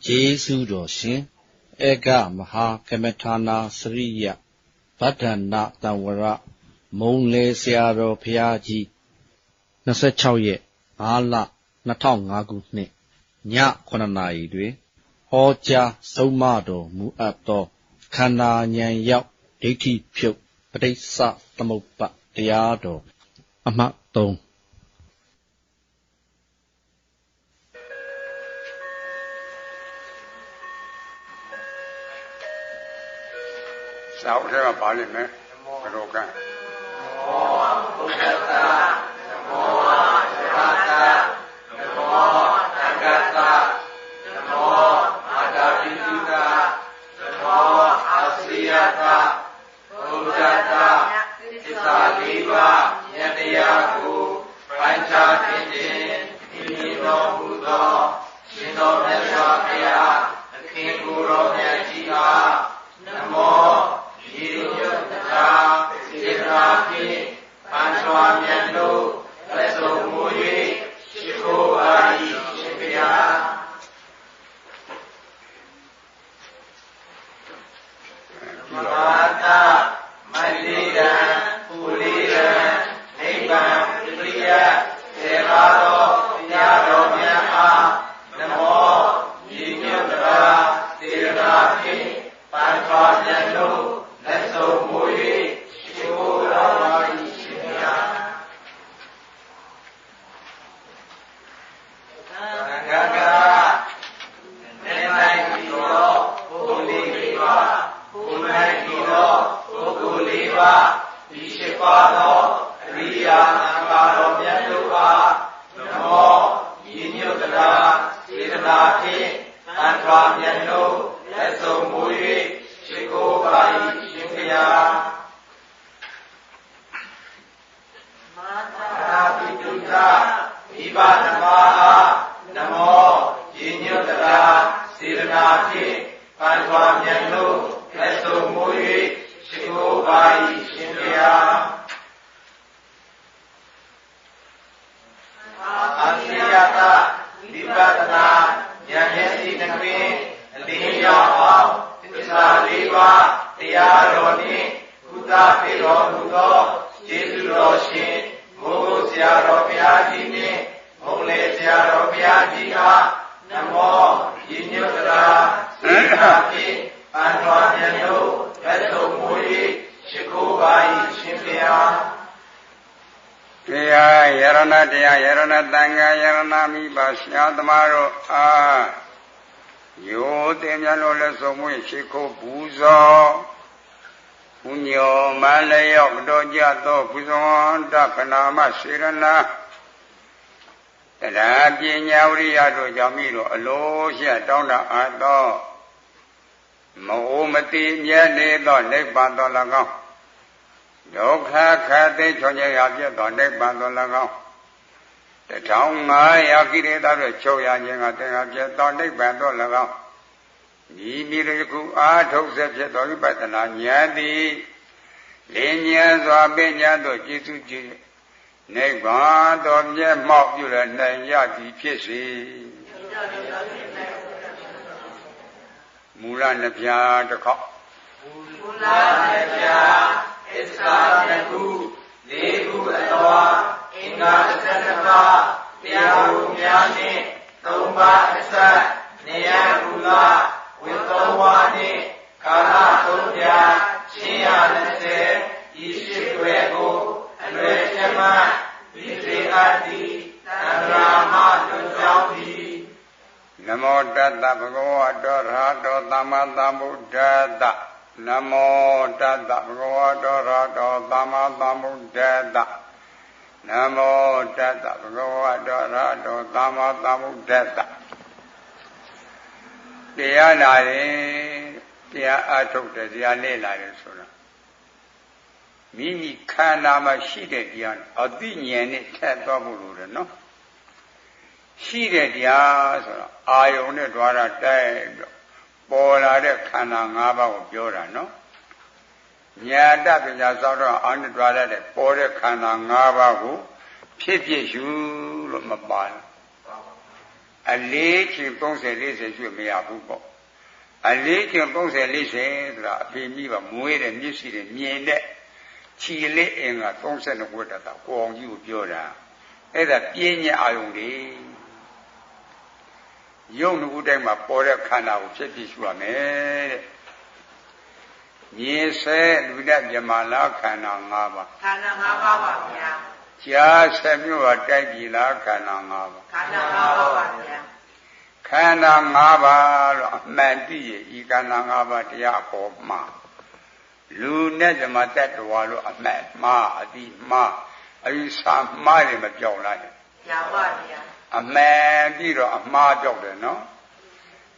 Jesu Doshin, Ega Maha Kemetana Sriya, Badana Tawara, Monle Siaro Piaji, Nasachoye, Allah, Natong Agutne, Nya Konanai Dwe, Hoja Somado Muato, Kana Nyan Yap, Diki Puk, Padesa Tamopa, Diado, Amaton. Sao thế mà bảo lên mấy cái đồ cái Mimi Kanama Shide Adinian Tatabu, no? Shide Dia, Ione Dwara Dad, Bola de Kanangaba Jora, no? Nyada Pinasara Andra de Pore Kanangaba, who Pipi Shul Mabal. အလေးချင်း30 40ရွှေ့မရဘူးပေါ့အလေးချင်း30 40ဆိုတာအဖေမိပါမွေးတဲ့မျက်စိတွေမြင်တဲ့ခြေလေးအင်က32ဝတ္တတာကိုအောင်ကြီးကိုပြောတာအဲ့ဒါပြင်းညက်အာယုံတွေယုံနှုတ်တိုင်းမှာပေါ်တဲ့ခန္ဓာကိုဖြစ်ဖြစ်ရှုရမယ်တဲ့မြင်ဆဲလူနဲ့မြမလားခန္ဓာ၅ပါးခန္ဓာ၅ပါးပါဗျာကြားဆက်မြို့ကတိုက်ပြီလားခန္ဓာ၅ပါးခန္ဓာ၅ပါးပါဗျာခန္ဓာ၅ပါးလို့အမှန်တည်းရဲ့ဤခန္ဓာ၅ပါးတရားပေါ်မှာလူနဲ့ဓမ္မတ္တဝါလို့အမှန်မှားအတိမှားအယူဆမှားတယ်မပြောင်းလိုက်ကြောက်ပါဗျာအမှန်ပြီးတော့အမှားကြောက်တယ်နော်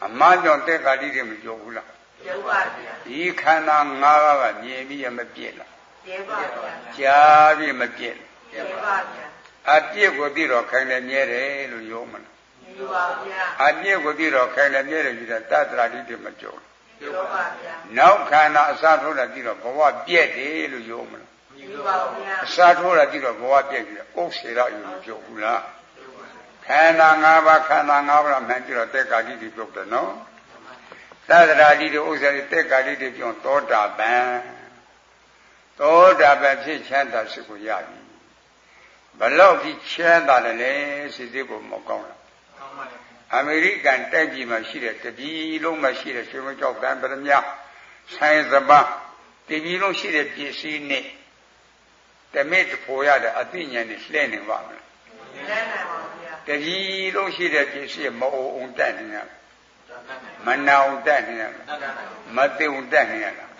အမှားကြောင့်တက်ခါတိတွေမကြောက်ဘူးလားကြောက်ပါဗျာဒီခန္ဓာ၅ပါးကမြင်ပြီးရမပြည့်လားပြည့်ပါဗျာကြားပြီးမပြည့်ပြည့်ပါဗျာအပြည့်ကိုသိတော့ခိုင်တယ်မြဲတယ်လို့ပြောမလားပြောပါဗျာအပြည့်ကိုသိတော့ခိုင်တယ်မြဲတယ်ယူတာတတ္တရာတိတွေမကြောက်ပြောပါဗျာနောက်ခန္ဓာအစားထိုးတာသိတော့ဘဝပြည့်တယ်လို့ပြောမလားပြောပါဗျာအစားထိုးတာသိတော့ဘဝပြည့်ပြီဥစ္စေရယူမပြောဘူးလားခန္ဓာ၅ပါးခန္ဓာ၅ပါးမှန်ကြတော့တက်ကာတိတွေပြောတယ်နော်သတ္တရာတိတွေဥစ္စာတွေတက်ကာတိတွေပြောသောတာပန်ဖြစ်ချမ်းသာစိတ်ကိုရပြီဘလောက်ဒီချမ်းသာတယ်လဲစိတ်ကိုမကောင်းလားအမေရိကန်တိုက်ပြည်မှာရှိတဲ့တပြည်လုံးမှာရှိတဲ့ရွှေမကြောက်တန်ပရမဆိုင်စပါတပြည်လုံးရှိတဲ့ပစ္စည်းနဲ့တမိတ်ဖို့ရတဲ့အသိဉာဏ်နဲ့လှည့်နေပါမလားလှည့်နေပါဗျာတပြည်လုံးရှိတဲ့ပစ္စည်းမအိုအောင်တက်နေရမနာအောင်တက်နေရမသိအောင်တက်နေရလား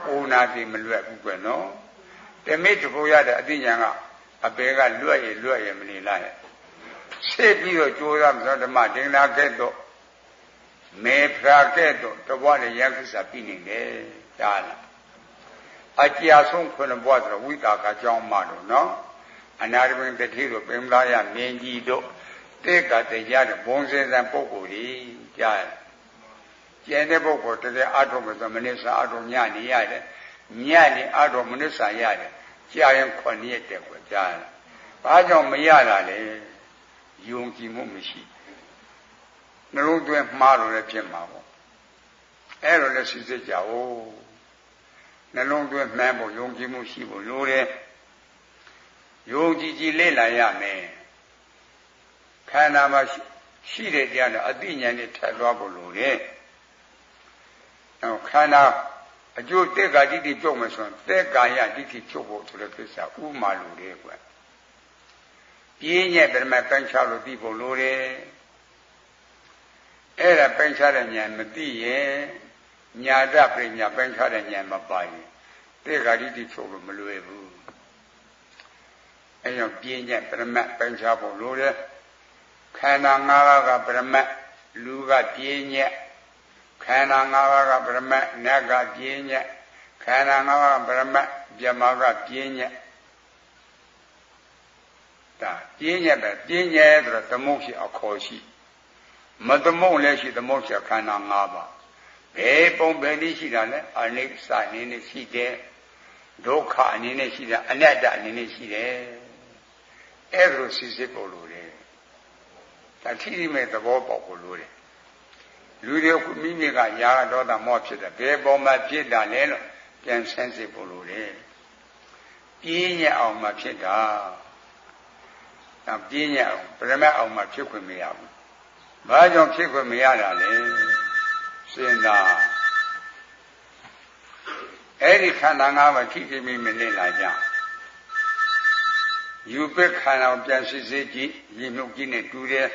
အိုနာတိမလွတ်ဘူးကွနော်တမိတ်ဖို့ရတဲ့အသိဉာဏ်ကအပေကလွတ်ရမနေလားစစ်ပြီးတော့ကြိုးစားမလို့ဓမ္မဒင်္လာကဲ့သို့မေဖရာကဲ့သို့တဘွားနဲ့ရက္ခစာပြီးနေတယ်ဒါလားအကြအဆုံးခုနှစ်ဘွားဆိုဝိတာကကြောင်းမှတော့နော်အနာရမင်းတတိတို့ပင်မလာရမြင်ကြီးတို့တေကတရားတဲ့ဘုံစင်စံပုဂ္ဂိုလ်ကြီးကြားတယ်ကျန်တဲ့ပုဂ္ဂိုလ်တကယ်အထုံးမဆိုမနစ်စာအထုံးညနေရတယ်ညနေအထုံးမနစ်စာရတယ်ကြာရင်9ရက်တဲ့ကွကြားတယ်ဘာကြောင့်မရတာလဲယုံကြည်မှုမရှိနှလုံးသွင်းမှားလို့လည်းဖြစ်မှာပေါ့အဲ့လိုလည်းစစ်စစ်ကြအောင်နှလုံးသွင်းမှန်းဖို့ယုံကြည်မှုရှိဖို့လိုတယ်ယုံကြည်လေ့လာရမယ်ခန္ဓာမှာရှိတဲ့တရားနဲ့အသိဉာဏ်နဲ့ထပ်သွားဖို့လိုတယ်ခန္ဓာအကျိုးတက်ကာတိတိပြုတ်မယ်ဆိုရင်တက်ကာယတိတိဖြုတ်ဖို့ဆိုတဲ့ကိစ္စဥမာလိုတယ်ကွပြင်းညက်ပရမပိုင်းခြားလို့သိဖို့လိုတယ်အဲ့ဒါပိုင်းခြားတဲ့ဉာဏ်မသိရင်ညာတပညာပိုင်းခြားတဲ့ဉာဏ်မပါရင်တေဂါတိတိချုပ်လို့မလွယ်ဘူးအဲ့တော့ပြင်းညက်ပရမပိုင်းခြားဖို့လိုတယ်ခန္ဓာ၅ပါးကပရမလူကပြင်းညက်ခန္ဓာ၅ပါးကပရမနတ်ကပြင်းညက်ခန္ဓာ၅ပါးကပရမပြမကပြင်းညက်ပြင်းညက်ပဲပြင်းညက်ဆိုတော့သမုတ်ရှိအခေါ်ရှိမသမုတ်လည်းရှိသမုတ်ရှိခန္ဓာ၅ပါးဘယ်ပုံပဲနည်းရှိတာလဲအနိစ္စအနေနဲ့ရှိတယ်ဒုက္ခအနေနဲ့ရှိတယ်အနတ္တအနေနဲ့ရှိတယ်အဲ့လိုစစ်ဖို့လိုတယ်ဒါထိတိမဲ့သဘောပေါက်ဖို့လိုတယ်လူတွေမိမိကຢာကဒေါသမောဖြစ်တယ်ဘယ်ပုံမှာဖြစ်တာလဲလို့ပြန်ဆန်းစစ်ဖို့လိုတယ်ပြင်းညက်အောင်မှဖြစ်တာပြင်းညက်အောင်ပရမတ်အောင်မှဖြစ်ခွင့်မရဘူး။ဘာကြောင့်ဖြစ်ခွင့်မရတာလဲ။စဉ်းစားအဲ့ဒီခန္ဓာ၅ပါးထိထိမိမိနဲ့လာကြ။ယူပခန္ဓာကိုပြန်စစ်စစ်ကြည့်ရေမြုပ်ကြီးနဲ့တူတယ်။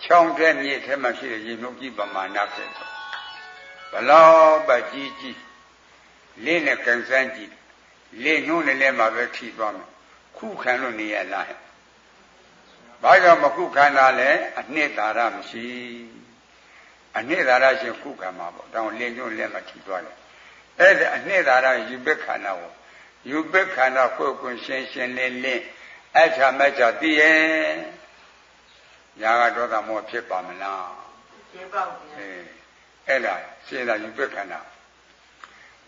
ချောင်းတဲ့မြေထဲမှာရှိတဲ့ရေမြုပ်ကြီးပမာဏဖြစ်တယ်။ဘလောက်ပဲကြီးလင်းနဲ့ကန်စမ်းကြည့်လင်းနှုံးနဲ့လည်းမှပဲထိသွားမယ်။ခုခံလို့နေရလားဘာကြောင့်မခုခံတာလဲအနှစ်သာရမရှိအနှစ်သာရရှင်ခုခံမှာပေါ့တောင်းလင်းကျွန်းလက်မှထိသွားတယ်အဲ့ဒါအနှစ်သာရယူပခန္ဓာကိုယူပခန္ဓာကိုယ်ကိုရှင်းရှင်းလင်းလင်းအချာမချာသိရဲ့ညာကဒေါသမောဖြစ်ပါမလားဖြစ်ပါဘူးအဲ့ဒါရှင်းတာယူပခန္ဓာ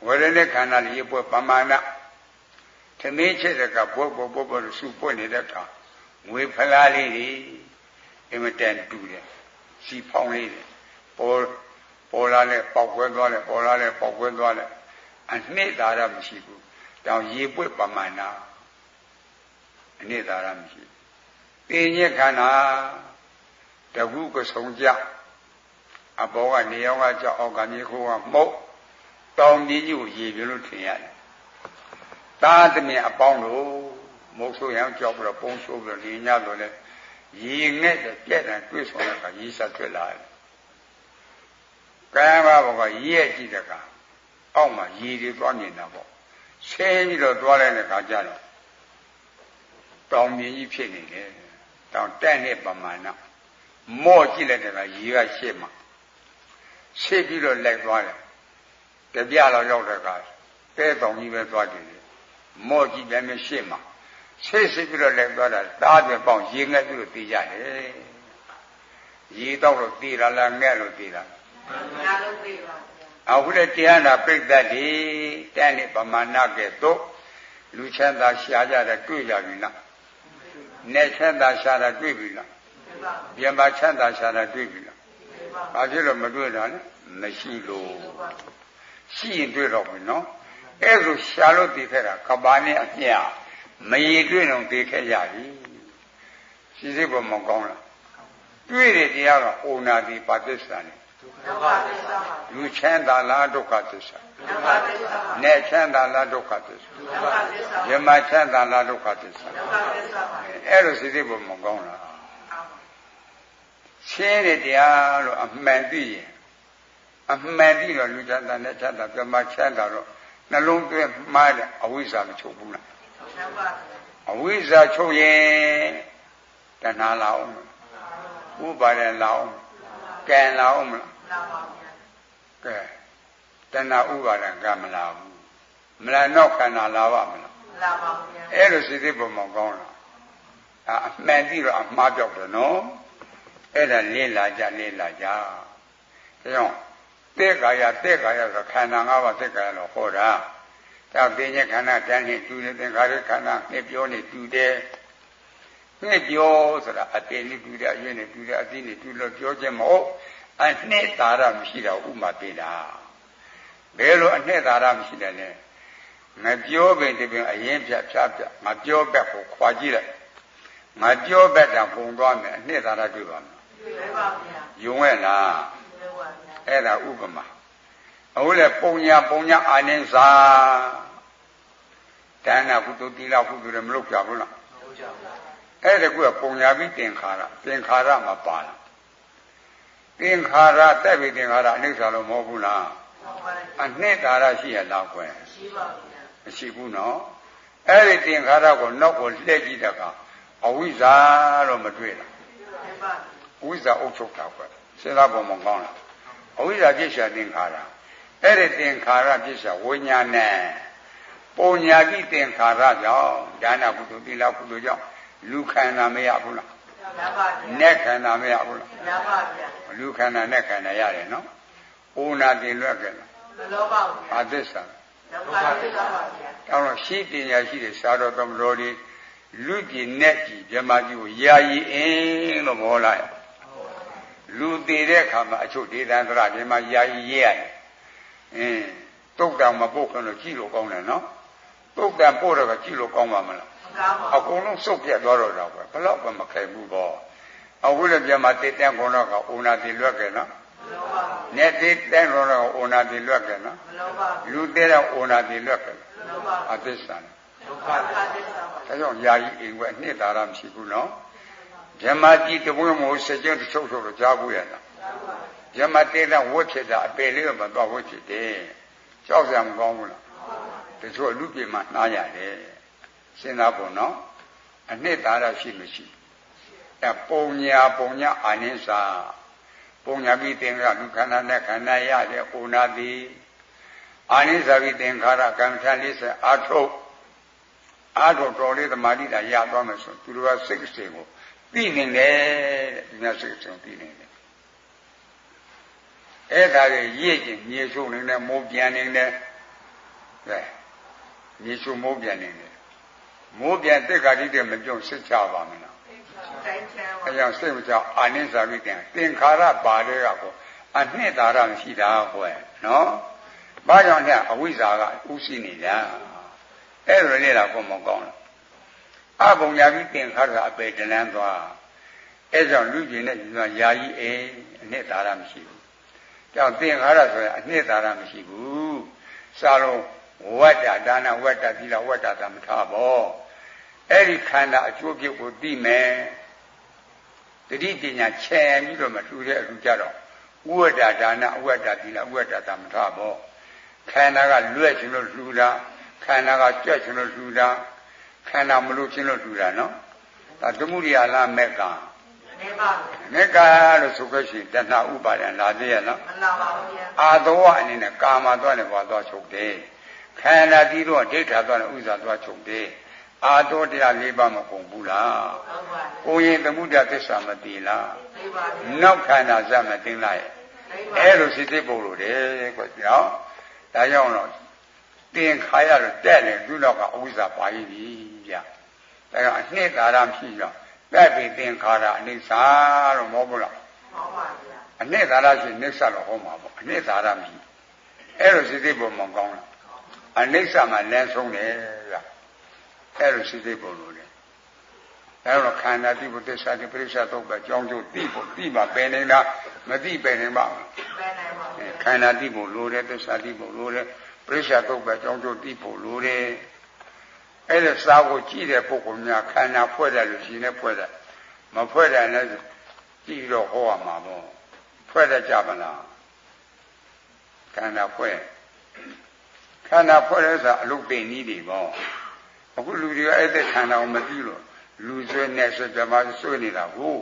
ဝေဒနာခန္ဓာလေးပွဲပမာဏသမင်းချက်တဲ့ကဘောလို့စုပွင့်နေတဲ့အခါ ငွေဖလားလေးတွေအင်မတန်တူတယ်စီဖောင်းလေးတွေပေါ်လာလဲပေါက်ကွဲသွားလဲပေါ်လာလဲပေါက်ကွဲသွားလဲအနှစ်သာရမရှိဘူးတောင်ရေပွက်ပမာဏအနှစ်သာရမရှိသိညက်ခန္ဓာတခုကဆုံးကြအဘောကနေရောကကြောက်အောင်ကမြေခိုးကမုတ်တောင်ကြီးကြီးကိုရေပြလို့ထင်ရတယ်သာသမီအပေါင်းတို့မုတ်ဆိုးရန်ကြောက်ပြီးတော့ပုံဆိုးပြီးတော့နေညတော့လဲရေငဲ့တဲ့ပြက်တယ်တွေ့ဆုံတဲ့အခါရေဆက်ထွက်လာတယ်ကံဘာဘောကရေကြည့်တဲ့အခါအောက်မှာရေတွေသွားမြင်တာပေါ့ဆင်းပြီးတော့သွားလိုက်တဲ့အခါကျတော့တောင်ကြီးဖြစ်နေတယ်တောင်တက်တဲ့ပမာဏမော့ကြည့်လိုက်တဲ့အခါရေကရှေ့မှာရှေ့ပြီးတော့လိုက်သွားတယ်တပြလောက်ရောက်တဲ့အခါတဲတောင်ကြီးပဲသွားကြည့်တယ်မော့ကြည့်ပြန်ရှေ့မှာရှေ့ပြီးတော့လိုက်သွားတာတားပြန်ပေါင်ရေငက်ပြီးတော့တေးကြတယ်ရေတော့လို့တေးလာလားငက်လို့တေးလားညာလို့တေးပါအခုလည်းတရားနာပြိတ္တတွေတဲ့နဲ့ပမာဏကဲ့သို့လူချမ်းသာရှားကြတာတွေ့ကြပြီလားနဲ့ချမ်းသာရှားတာတွေ့ပြီလားပြန်ပါချမ်းသာရှားတာတွေ့ပြီလားဘာဖြစ်လို့မတွေ့တာလဲမရှိလို့ရှိရင်တွေ့တော့ဘူးနော်အဲ့ဒါရှားလို့သိခဲ့တာကဘာနဲ့အမျှမရည်တွေ့တော့သိခဲ့ရပြီရှိစိတ်ပေါ်မကောင်းလားတွေ့တဲ့တရားကအိုနာတိပါတိစ္ဆာနဲ့ဒုက္ခသစ္စာလူချမ်းသာလားဒုက္ခသစ္စာဒုက္ခသစ္စာနဲ့ချမ်းသာလားဒုက္ခသစ္စာဒုက္ခသစ္စာယမချမ်းသာလားဒုက္ခသစ္စာဒုက္ခသစ္စာအဲ့လိုစိတ်ပေါ်မကောင်းလားရှင်းတဲ့တရားလို့အမှန်သိရင်အမှန်သိတော့လူချမ်းသာနဲ့ချမ်းသာယမချမ်းသာတော့နှလုံးသွင်းမှားတဲ့အဝိဇ္ဇာမချုပ်ဘူးလားအဝိဇ္ဇာချုပ်ရင်တဏှာလာအောင်ဥပါဒ်လာအောင်ကံလာအောင်မလားလာပါဗျာကဲတဏှာဥပါဒံကမလာဘူးမလာတော့ခန္ဓာလာပါမလားလာပါဗျာအဲ့လိုစိတ်ပုံမကောင်းလားအမှန်တိတော့အမှားပြောက်တယ်နော်အဲ့ဒါလင်းလာကြဒါကြောင့်တဲ့ကာယဆိုခန္ဓာ၅ပါးတဲ့ကာယတော့ဟောတာတောက်သိဉ္ဇခန္ဓာတန်းနဲ့တူတယ်သင်္ခါရခန္ဓာနှစ်ပြောနေတူတယ်နှစ်ပြောဆိုတာအတေနဲ့တူတယ်အရွယ်နဲ့တူတယ်အသိနဲ့တူလို့ပြောခြင်းမဟုတ်အနှစ်သာရမရှိတာဥမာပေးတာဘယ်လိုအနှစ်သာရမရှိတယ်လဲမပြောပင်တပင်အရင်ဖြတ်မပြောဘက်ကိုခွာကြည့်လိုက်မပြောဘက်တောင်ပုံသွားမယ်အနှစ်သာရတွေ့ပါမလားတွေ့ပါဗျာယုံရဲ့လားတွေ့ပါဗျာအဲ့ဒါဥပမာအခုလေပုံညာအာနိသဒါနကုသိုလ်တိလကုသိုလ်တွေမလုပ်ကြဘူးလားလုပ်ကြပါအဲ့ဒါကပုံညာပြီးသင်္ခါရမပါလားသင်္ခါရတက်ပြီးသင်္ခါရအနိစ္စလို့မဟုတ်ဘူးလားအနှစ်သာရရှိရလားကွယ်ရှိပါဗျာမရှိဘူးနော်အဲ့ဒီသင်္ခါရကိုနောက်ကိုလှည့်ကြည့်တဲ့အခါအဝိဇ္ဇာလို့မတွေ့လားတွေ့ပါအဝိဇ္ဇာအုပ်ချုပ်တာကွယ်စဉ်းစားပုံမကောင်းလားအဝိဇ္ဇာပြည့်စုံသင်္ခါရအဲ့ဒီသင်္ခါရပြည့်စုံဝိညာဏပုံညာပြီးသင်္ခါရကြောင့်ဒါနကုသိုလ်သီလကုသိုလ်ကြောင့်လူခန္ဓာမရဘူးလားရပါဗျာနတ်ခန္ဓာမရဘူးလားရပါဗျာလူခန္ဓာနတ်ခန္ဓာရတယ်နော်ဩနာတင်လွတ်ကြလားမလောပါဘူးဘာသစ္စာဒုက္ခသစ္စာပါဗျာတောင်းတော့ရှိပညာရှိတဲ့သာတော်သမတော်တွေလူပြည်နဲ့ကြီးမြမကြီးကိုယာယီအင်းလို့မောလိုက်လူသေးတဲ့အခါမှာအချုပ်ဒေသန္တရဒီမှာယာယီရေးရတယ်တုတ်တံမပုတ်ခလို့ကြည့်လို့ကောင်းတယ်နော်တုတ်တံပို့တော့ကြည့်လို့ကောင်းပါမလားအကုန်လုံးစုပ်ပြတ်သွားတော့တော့ပဲဘလောက်မှမခိုင်ဘူးပေါ့အခုလည်းပြန်มาတစ်တန်းကုန်တော့ကအိုနာတိလွတ်ခဲ့နော်နဲ့တစ်တန်းကုန်တော့အိုနာတိလွတ်ခဲ့နော်လူတဲ့တော့အိုနာတိလွတ်ခဲ့အသစ္စာဒုက္ခသစ္စာဒါကြောင့်ယာယီအိမ်ွယ်အနှစ်သာရမရှိဘူးနော်မြမကြီးတပွင့်မို့စကြွတချုပ်တော့ကြားဘူးရလားမြမတဲ့တော့ဝတ်ဖြစ်တာအပေလေးကမတော့ဝတ်ဖြစ်တယ်ကြောက်စရာမကောင်းဘူးလားတချို့လူပြည်မှာနှားရတယ်စဉ်းစားပုံနော်အနှစ်သာရရှိမရှိပုံညာအာနိသပုံညာပြီးသင်္ခါရလူခန္ဓာနဲ့ခန္ဓာရတဲ့ဩနာတိအာနိသပြီးသင်္ခါရကံထ40အာထုတ်တော်လေးသမာဓိတာရသွားမယ်ဆိုသူတို့ကစိတ်စိမ်ကိုသိနေတယ်တဲ့ဒီများစိတ်စိမ်သိနေတယ်အဲ့ဒါတွေရည်ကျင်မြေရှုံနေတယ်မိုးပြန်နေတယ်ကဲမြေရှုံမိုးပြန်နေတယ်မိုးပြန်တက်ကာတိတဲ့မပြုံးစစ်ချပါမလား တိုင်းချမ်းပါ အကြောင်းစိတ်မချအာနိသမိတင်သင်္ခါရပါတဲ့ကကိုအနှစ်သာရမရှိတာကွယ်နော်ဘာကြောင့်လဲအဝိဇ္ဇာကဥရှိနေတာအဲ့လိုလေ့လာဖို့မကောင်းဘူးအဘုံညာပြီးသင်္ခါရအပေတလန်းသွားအဲ့ကြောင့်လူကျင်တဲ့ညီမယာယီအနှစ်သာရမရှိဘူးကြောင့်သင်္ခါရဆိုရင်အနှစ်သာရမရှိဘူးစာလုံးဝတ္တဒါနဝတ္တသီလဝတ္တသမထဘောအဲ့ဒီခန္ဓာအကျိုးပြုကိုသိမယ်တတိပညာချဲပြီးတော့မထူတဲ့အလူကြတော့ဥဝတ္တဒါနဥဝတ္တသီလဥဝတ္တသမထဘောခန္ဓာကလွဲ့ခြင်းလို့လှူတာခန္ဓာကကြွက်ခြင်းလို့လှူတာခန္ဓာမလို့ခြင်းလို့လှူတာနော်ဒါသမှုရိယလားမက်ကနေပါမက်ကလို့ဆိုခဲ့ရှင်တဏှာဥပါဒံလာသေးရဲ့နော်မလာပါဘူးဗျာအာသောအနေနဲ့ကာမသွားတယ်ဘာသွားချုပ်တယ်ခန္ဓာပြီးတော့ဒိဋ္ဌာသွားတယ်ဥစ္စာသွားချုပ်တယ်အာသောတရား၄ပါးမကုန်ဘူးလားဟုတ်ပါဘူးကိုရင်သမှုတ္တသစ္စာမသိလားသိပါဘူးနောက်ခန္ဓာစမသိလားရဲ့အဲ့လိုစိတ်သိပို့လို့တယ်ကွနော်ဒါကြောင့်တော့သင်္ခါရတော့တက်တယ်သူတော့ကအဝိဇ္ဇာပါရည်ပြီဗျဒါကြောင့်အနှစ်သာရမရှိတော့တက်ပြီးသင်္ခါရအနိစ္စလို့မဟုတ်ဘူးလားဟုတ်ပါဗျာအနှစ်သာရရှိနိစ္စလို့ဟောမှာပေါ့အနှစ်သာရမရှိအဲ့လိုစိတ်သိပို့မကောင်းလားအနိစ္စမှာလမ်းဆုံးတယ်ဗျအဲ့လိုစိတ်သိပို့လို့တယ်အဲ့တော့ခန္ဓာတိဘုသစ္စာတိပရိစ္ဆာတော့ပဲကြောင်းကျိုးတိဖို့တိမှာပယ်နေတာမတိပယ်နေပါဘူးပယ်နိုင်ပါဘူးခန္ဓာတိဖို့လိုတယ်သစ္စာတိဖို့လိုတယ်ပရိစ္ဆာတော့ပဲကြောင်းကျိုးတိဖို့လိုတယ်အဲ့ဒါစာကိုကြည့်တဲ့ပုဂ္ဂိုလ်များခန္ဓာဖွဲ့တယ်လို့ရှိနေဖွဲ့တယ်မဖွဲ့တယ်လည်းကြည့်တော့ဟောရမှာပေါ့ဖွဲ့တတ်ကြပါလားခန္ဓာဖွဲ့ခန္ဓာဖွဲ့တဲ့ဆိုအလုတ်ပင်နည်းတွေပေါ့အခုလူတွေကအဲ့တဲ့ခန္ဓာကိုမသိလို့လူဆွဲနဲ့ဆွဲကြမှာဆွဲနေတာဟုတ်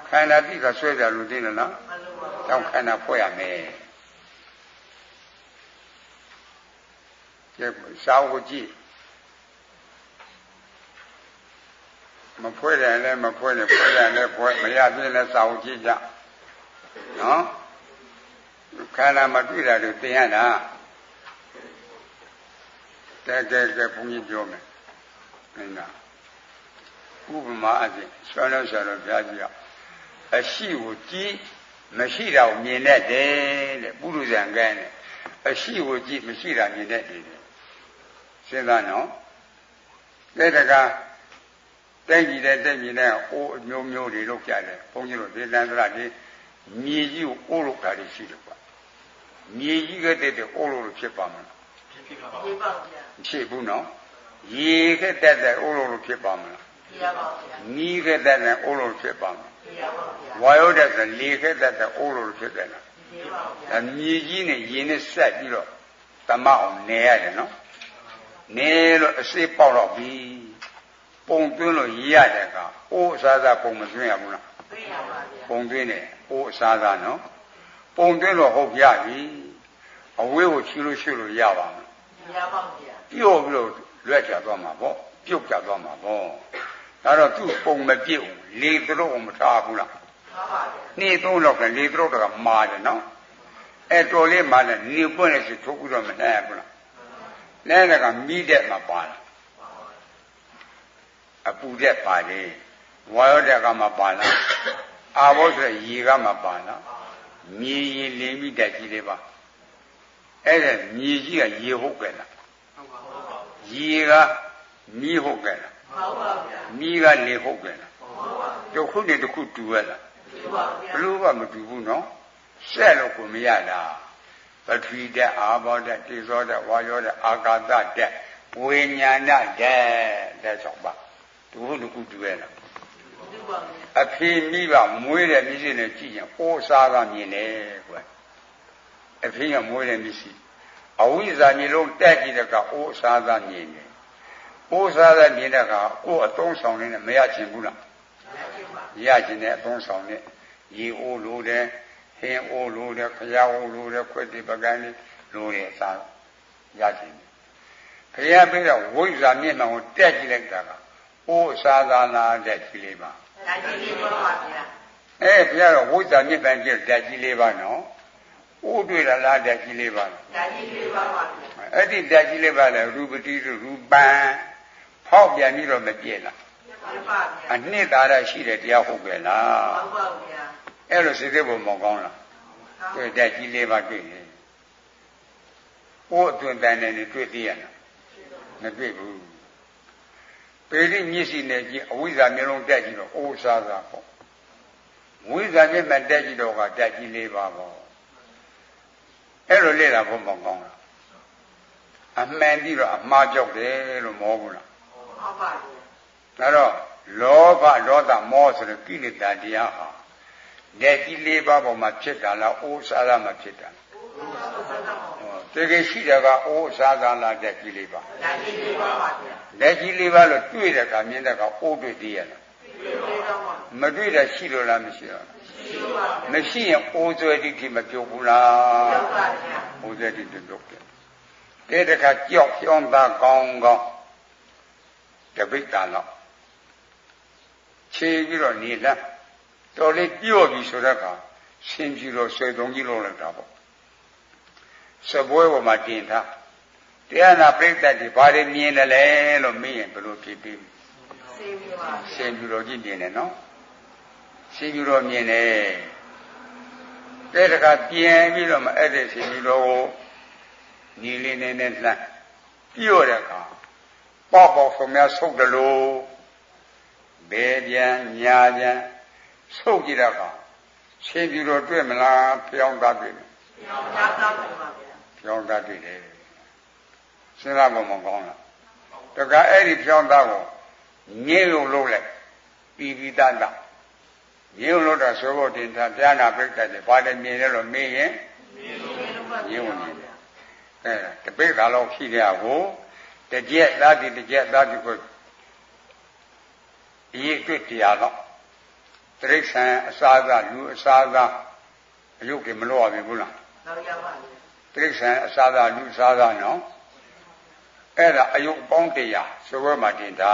ခန္ဓာတိကဆွဲကြလို့သိတယ်နော်ကြောင့်ခန္ဓာဖွဲ့ရမယ်ကျစာကိုကြည့်မဖွဲ့တယ်လည်းမဖွဲ့နဲ့ဖွဲ့တယ်လည်းဖွဲ့မရပြင်းလည်းစာကိုကြည့်ကြနော်ခန္ဓာမတွေ့တာလို့သင်ရတာကဲဘုန်းကြီးပြောမယ်နင်ကဥပမာအဖြစ်ဆွမ်းလို့ဆိုတော့ပြကြည့်အောင်အရှိကိုကြည့်မရှိတာကိုမြင်တတ်တယ်တဲ့ပုရုဇံကဲနဲ့အရှိကိုကြည့်မရှိတာမြင်တတ်တယ်စဉ်းစားနော်တဲ့တကားတိုက်ကြည့်တဲ့အိုးအမျိုးမျိုးတွေလုပ်ကြတယ်ဘုန်းကြီးတို့ဒေသန္တရတွေမြေကြီးကိုအိုးလုပ်တာတွေရှိတယ်ကွာမြေကြီးကတည်းကအိုးလို့ဖြစ်ပါမလားဖြစ်ပါဗျာဖြစ်ဘူးနော်ရေခက်တက်တဲ့အိုးလို့ဖြစ်ပါမလားဖြစ်ပါဗျာနီးခက်တက်တဲ့အိုးလို့ဖြစ်ပါမလားဖြစ်ပါဗျာဝါယောတက်တဲ့လေခက်တက်တဲ့အိုးလို့ဖြစ်တယ်လားဖြစ်ပါဗျာဒါမြေကြီးနဲ့ရေနဲ့ဆက်ပြီးတော့တမအောင်နေရတယ်နော်နေလို့အစိပေါက်တော့ပြီပုံသွင်းလို့ရရတဲ့ကအိုးအစားစားပုံမသွင်းရဘူးလားသွင်းရပါဗျာပုံသွင်းတယ်အိုးအစားစားနော်ပုံသွင်းလို့ဟုတ်ပြပြီအဝေးကိုချီလို့ရှိလို့ရပါမလားရပါဗျာပြုတ်ပြီးတော့လွက်ကြသွားမှာပေါ့ပြုတ်ကြသွားမှာပေါ့ဒါတော့သူ့ပုံမပြည့်ဘူးလေသရုပ်မထားဘူးလားထားပါဗျာနေ့သုံးလောက်ကလေသရုပ်ကမာတယ်နော်အဲ့တော်လေးမာတယ်နေပွင့်နေစီထုတ်ပြီးတော့မနိုင်ဘူးလားလဲတဲ့ကမိတဲ့မှာပါလားအပူတဲ့ပါတယ်ဝါရောတဲ့ကမှာပါလားအာဘောဆိုရေကမှာပါလားမြေရေလင်းမိတဲ့ကြီးလေးပါအဲ့ဒါမြေကြီးကရေဟုတ်ကဲ့လားရေကမီးဟုတ်ကဲ့လားဟုတ်ပါဗျာမီးကလေဟုတ်ကဲ့လားဟုတ်ပါတခုနဲ့တခုတူရလားတူပါဗျာဘလို့ကမတူဘူးနော်ဆက်လို့ကိုမရတာပထဝီဓာတ်အာဘောဓာတ်တေဇောဓာတ်ဝါယောဓာတ်အာကာသဓာတ်ဝိညာဏဓာတ်တဲ့6ပါးတခုတခုတူရလားတူပါဗျာအဖေမိဘမွေးတဲ့မျက်စိနဲ့ကြည့်ရင်အိုးစားကမြင်တယ်ကွအဖေကမွေးတဲ့မျက်စိအဝိဇ္ဇာမျိုးလုံးတက်ကြည့်တဲ့ကအိုးစားကမြင်တယ်အိုးစားတဲ့မြင်တဲ့ကကိုယ်အသုံးဆောင်နေနဲ့မရချင်ဘူးလားရချင်တဲ့အသုံးဆောင်နဲ့ရေအိုးလိုတယ်ဟင်းအိုးလိုတယ်ခရအိုးလိုတယ်ခွက်တိပကန်းလေးလိုတယ်အစားရချင်တယ်ခရပြီးတော့ဝိဇ္ဇာမျက်နှာကိုတက်ကြည့်လိုက်တာကအိုးစားသာနာတဲ့ကြည့်လေးပါဓာတ်ကြီးလေးပါဗျာဘုရားတော့ဝိဇ္ဇာမျက်နှာကြည့်ဓာတ်ကြီးလေးပါနော်အိုးတွေ့လားဓာတ်ကြီးလေးပါဓာတ်ကြီးလေးပါဗျာအဲ့ဒီဓာတ်ကြီးလေးပါလေရူပတိရူပံဖောက်ပြန်ပြီးတော့မပြည့်လားမ အနှစ်သာရရှိတဲ့တရားဟုတ်ပဲလားဟုတ်ပါဗျာအဲ့လိုစိတ်ဘုံမကောင်းလားတွေ့တဲ့ကြီးလေးပါတွေ့ရင်ဟိုအတွင်တန်နေတွေ့သေးရလားမတွေ့ဘူးပေရိမျက်စိနဲ့ကြည့်အဝိဇ္ဇာမျိုးလုံးတက်ကြည့်တော့အိုးစားစားပေါ့ဝိဇ္ဇာမျက်မှန်တက်ကြည့်တော့ကတက်ကြီးလေးပါပေါ့အဲ့လိုလေ့လာဖို့မကောင်းလားအမှန်ပြီးတော့အမှားကြောက်တယ်လို့မဟုတ်ဘူးလားဟုတ်ပါဘူးဒါတော့လောဘဒေါသမောဟဆိုတဲ့ကိလေသာတရားဟာလက်ကြီးလေးပါးပေါ်မှာဖြစ်တာလားအိုးစားစားမှဖြစ်တာတကယ်ရှိတယ်ကအိုးစားစားလားလက်ကြီးလေးပါလက်ကြီးလေးပါပါဗျာလက်ကြီးလေးပါလို့တွေ့တဲ့အခါမြင်တဲ့အခါအိုးတွေ့သေးရလားမတွေ့တာရှိလို့လားမရှိတော့မရှိရင်အိုးဆွဲတိတိမပြုတ်ဘူးလားပြုတ်ပါဗျာအိုးဆွဲတိတိပြုတ်တယ်တဲ့တခါကြောက်ဖြောင်းသားကောင်းကောင်းတပိတ်တာတော့ခြေပြီးတော့နေလားတော်လေးပြော့ပြီဆိုတဲ့အခါရှင်ကြီးတော့ဆွေသုံးကြီးလုံးလိုက်တာပေါ့စပွဲပေါ်မှာတင်ထားတရားနာပြိတ္တတွေဘာတွေမြင်တယ်လဲလို့မေးရင်ဘယ်လိုဖြေပေးမလဲရှင်ကြီးတော်ကြီးမြင်တယ်နော်ရှင်ကြီးတော်မြင်တယ်တဲ့တခါပြန်ပြီးတော့မှအဲ့ဒီရှင်ကြီးတော်ကိုညီလေးနဲ့လှမ်းပြော့တဲ့အခါပေါ့ပေါ့ဆိုများဆုတ်တယ်လို့ဘယ်ပြန်ညာပြန်ဆုတ်ကြည့်တော့ကရှင်ပြူတော်တွေ့မလားဖျောင်းသားတွေ့တယ်ဖျောင်းသားပါဗျာဖျောင်းသားတွေ့တယ်စဉ်းစားဖို့မကောင်းလားတခါအဲ့ဒီဖျောင်းသားကိုညင်းလို့လုပ်လိုက်ပြီးသားညင်းလို့တော့ဆိုဖို့တင်ထားတရားနာပိဋကတ်တွေဘာလဲမြင်လဲလို့မေးရင်ညင်းဝင်တယ်အဲတပိတ်သားလောက်ရှိတဲ့ကိုတကြက်သားဒီတကြက်သားဒီကိုဒီတွေ့တရားတော့တိရစ္ဆာန်အစားသားလူအစားသားအယုတ်ကမလို့ရပြီဘူးလားဟုတ်ရပါဘူးတိရစ္ဆာန်အစားသားလူအစားသားနော်အဲ့ဒါအယုတ်ပေါင်း100ဆိုဘက်မှာတင်တာ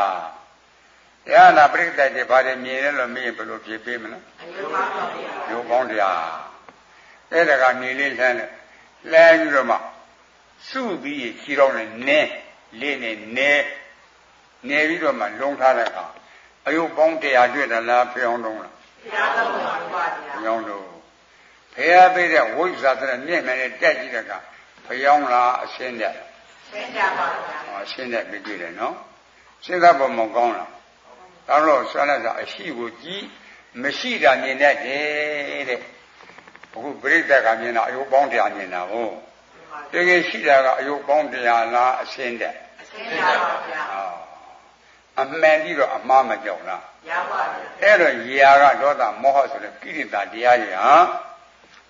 တရားနာပြိတ္တတွေဘာတွေမြင်လဲလို့မေးရင်ဘယ်လိုဖြေပေးမလဲအယုတ်ပေါင်း100အဲ့ဒါကနေလေးလှမ်းပြီးတော့မှစုပြီးခြေတော်နဲ့နင်းလေးနဲ့နေပြီးတော့မှလုံးထားတဲ့အခါအယုတ်ပေါင်း100တွေ့တယ်လားဖျောင်းတော့လားဖျောင်းတော့ပါဗျာဖျောင်းတော့ဖျားပေးတဲ့ဝိဇ္ဇာတဲ့မြင့်မယ်နဲ့တက်ကြည့်တဲ့အခါဖျောင်းလားအရှင်းတဲ့ရှင်းကြပါဗျာအရှင်းတဲ့ပြည့်တယ်နော်စဉ်းစားဖို့မကောင်းလားဒါတော့ဆွမ်းလိုက်တာအရှိကိုကြည့်မရှိတာမြင်တတ်တယ်တဲ့အခုပြိတ္တကမြင်တာအယုတ်ပေါင်း100မြင်တာဟုတ်တကယ်ရှိတာကအယုတ်ပေါင်း100လားအရှင်းတဲ့အရှင်းကြပါဗျာအမှန်ပြီးတော့အမှားမကြောက်လားရပါဗျာအဲ့တော့ယာကဒေါသမောဟဆိုတဲ့ကိရိတာတရားတွေဟာ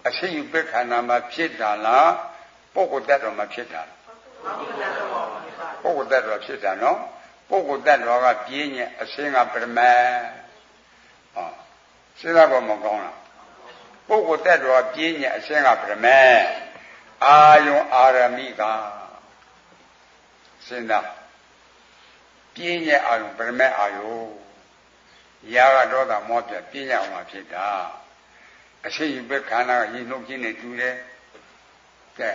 အရှိယူပိခန္ဓာမှာဖြစ်တာလားပုဂ္ဂိုလ်တ attva မှာဖြစ်တာလားပုဂ္ဂိုလ်တ attva ဖြစ်တာနော်ပုဂ္ဂိုလ်တ attva ကပြင်းရဲ့အရှင်းကပရမတ်ဟောစဉ်းစားဖို့မကောင်းလားပုဂ္ဂိုလ်တ attva ပြင်းရဲ့အရှင်းကပရမတ်အာယုံအာရမိကစဉ်းစားပြင်းရဲ့အာယုံပရမတ်အာယုံယာကဒေါသမောပြပြင်းရအောင်မှာဖြစ်တာအရှိယူပဲခန္ဓာကရေနှုတ်ခြင်းနဲ့တူတယ်ကဲ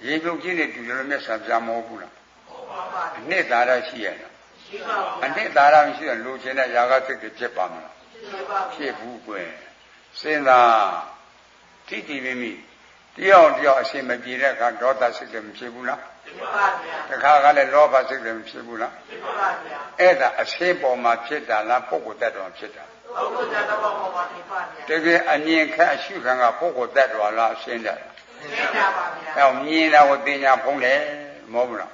ရေနှုတ်ခြင်းနဲ့တူတယ်လို့မြတ်စွာဘုရားမဟုတ်ဘူးလားဟုတ်ပါပါအနှစ်သာရရှိရလားရှိပါဘူးအနှစ်သာရမရှိရင်လိုချင်တဲ့ယာကစိတ်တွေဖြစ်ပါမလားဖြစ်ဘူးကွယ်စဉ်းစားတိတိမိမိတယောက်အရှင်မပြေတဲ့အခါဒေါသစိတ်တွေမဖြစ်ဘူးလားဖြစ်ပါဗျာတခါကလည်းလောဘစိတ်တွေမဖြစ်ဘူးလားဖြစ်ပါဗျာအဲ့ဒါအရှင်းပေါ်မှာဖြစ်တာလားပုဂ္ဂိုလ်တ attva ဖြစ်တာပုဂ္ဂိုလ်တ attva ပေါ်မှာဖြစ်ပါဗျာတကယ်အမြင်ခန့်အရှုခံကပုဂ္ဂိုလ်တ attva လားအရှင်းတယ်ရှင်းတာပါဗျာအဲ့မြင်တာကိုတင်ညာဖုံးတယ်မဟုတ်ဘူးလား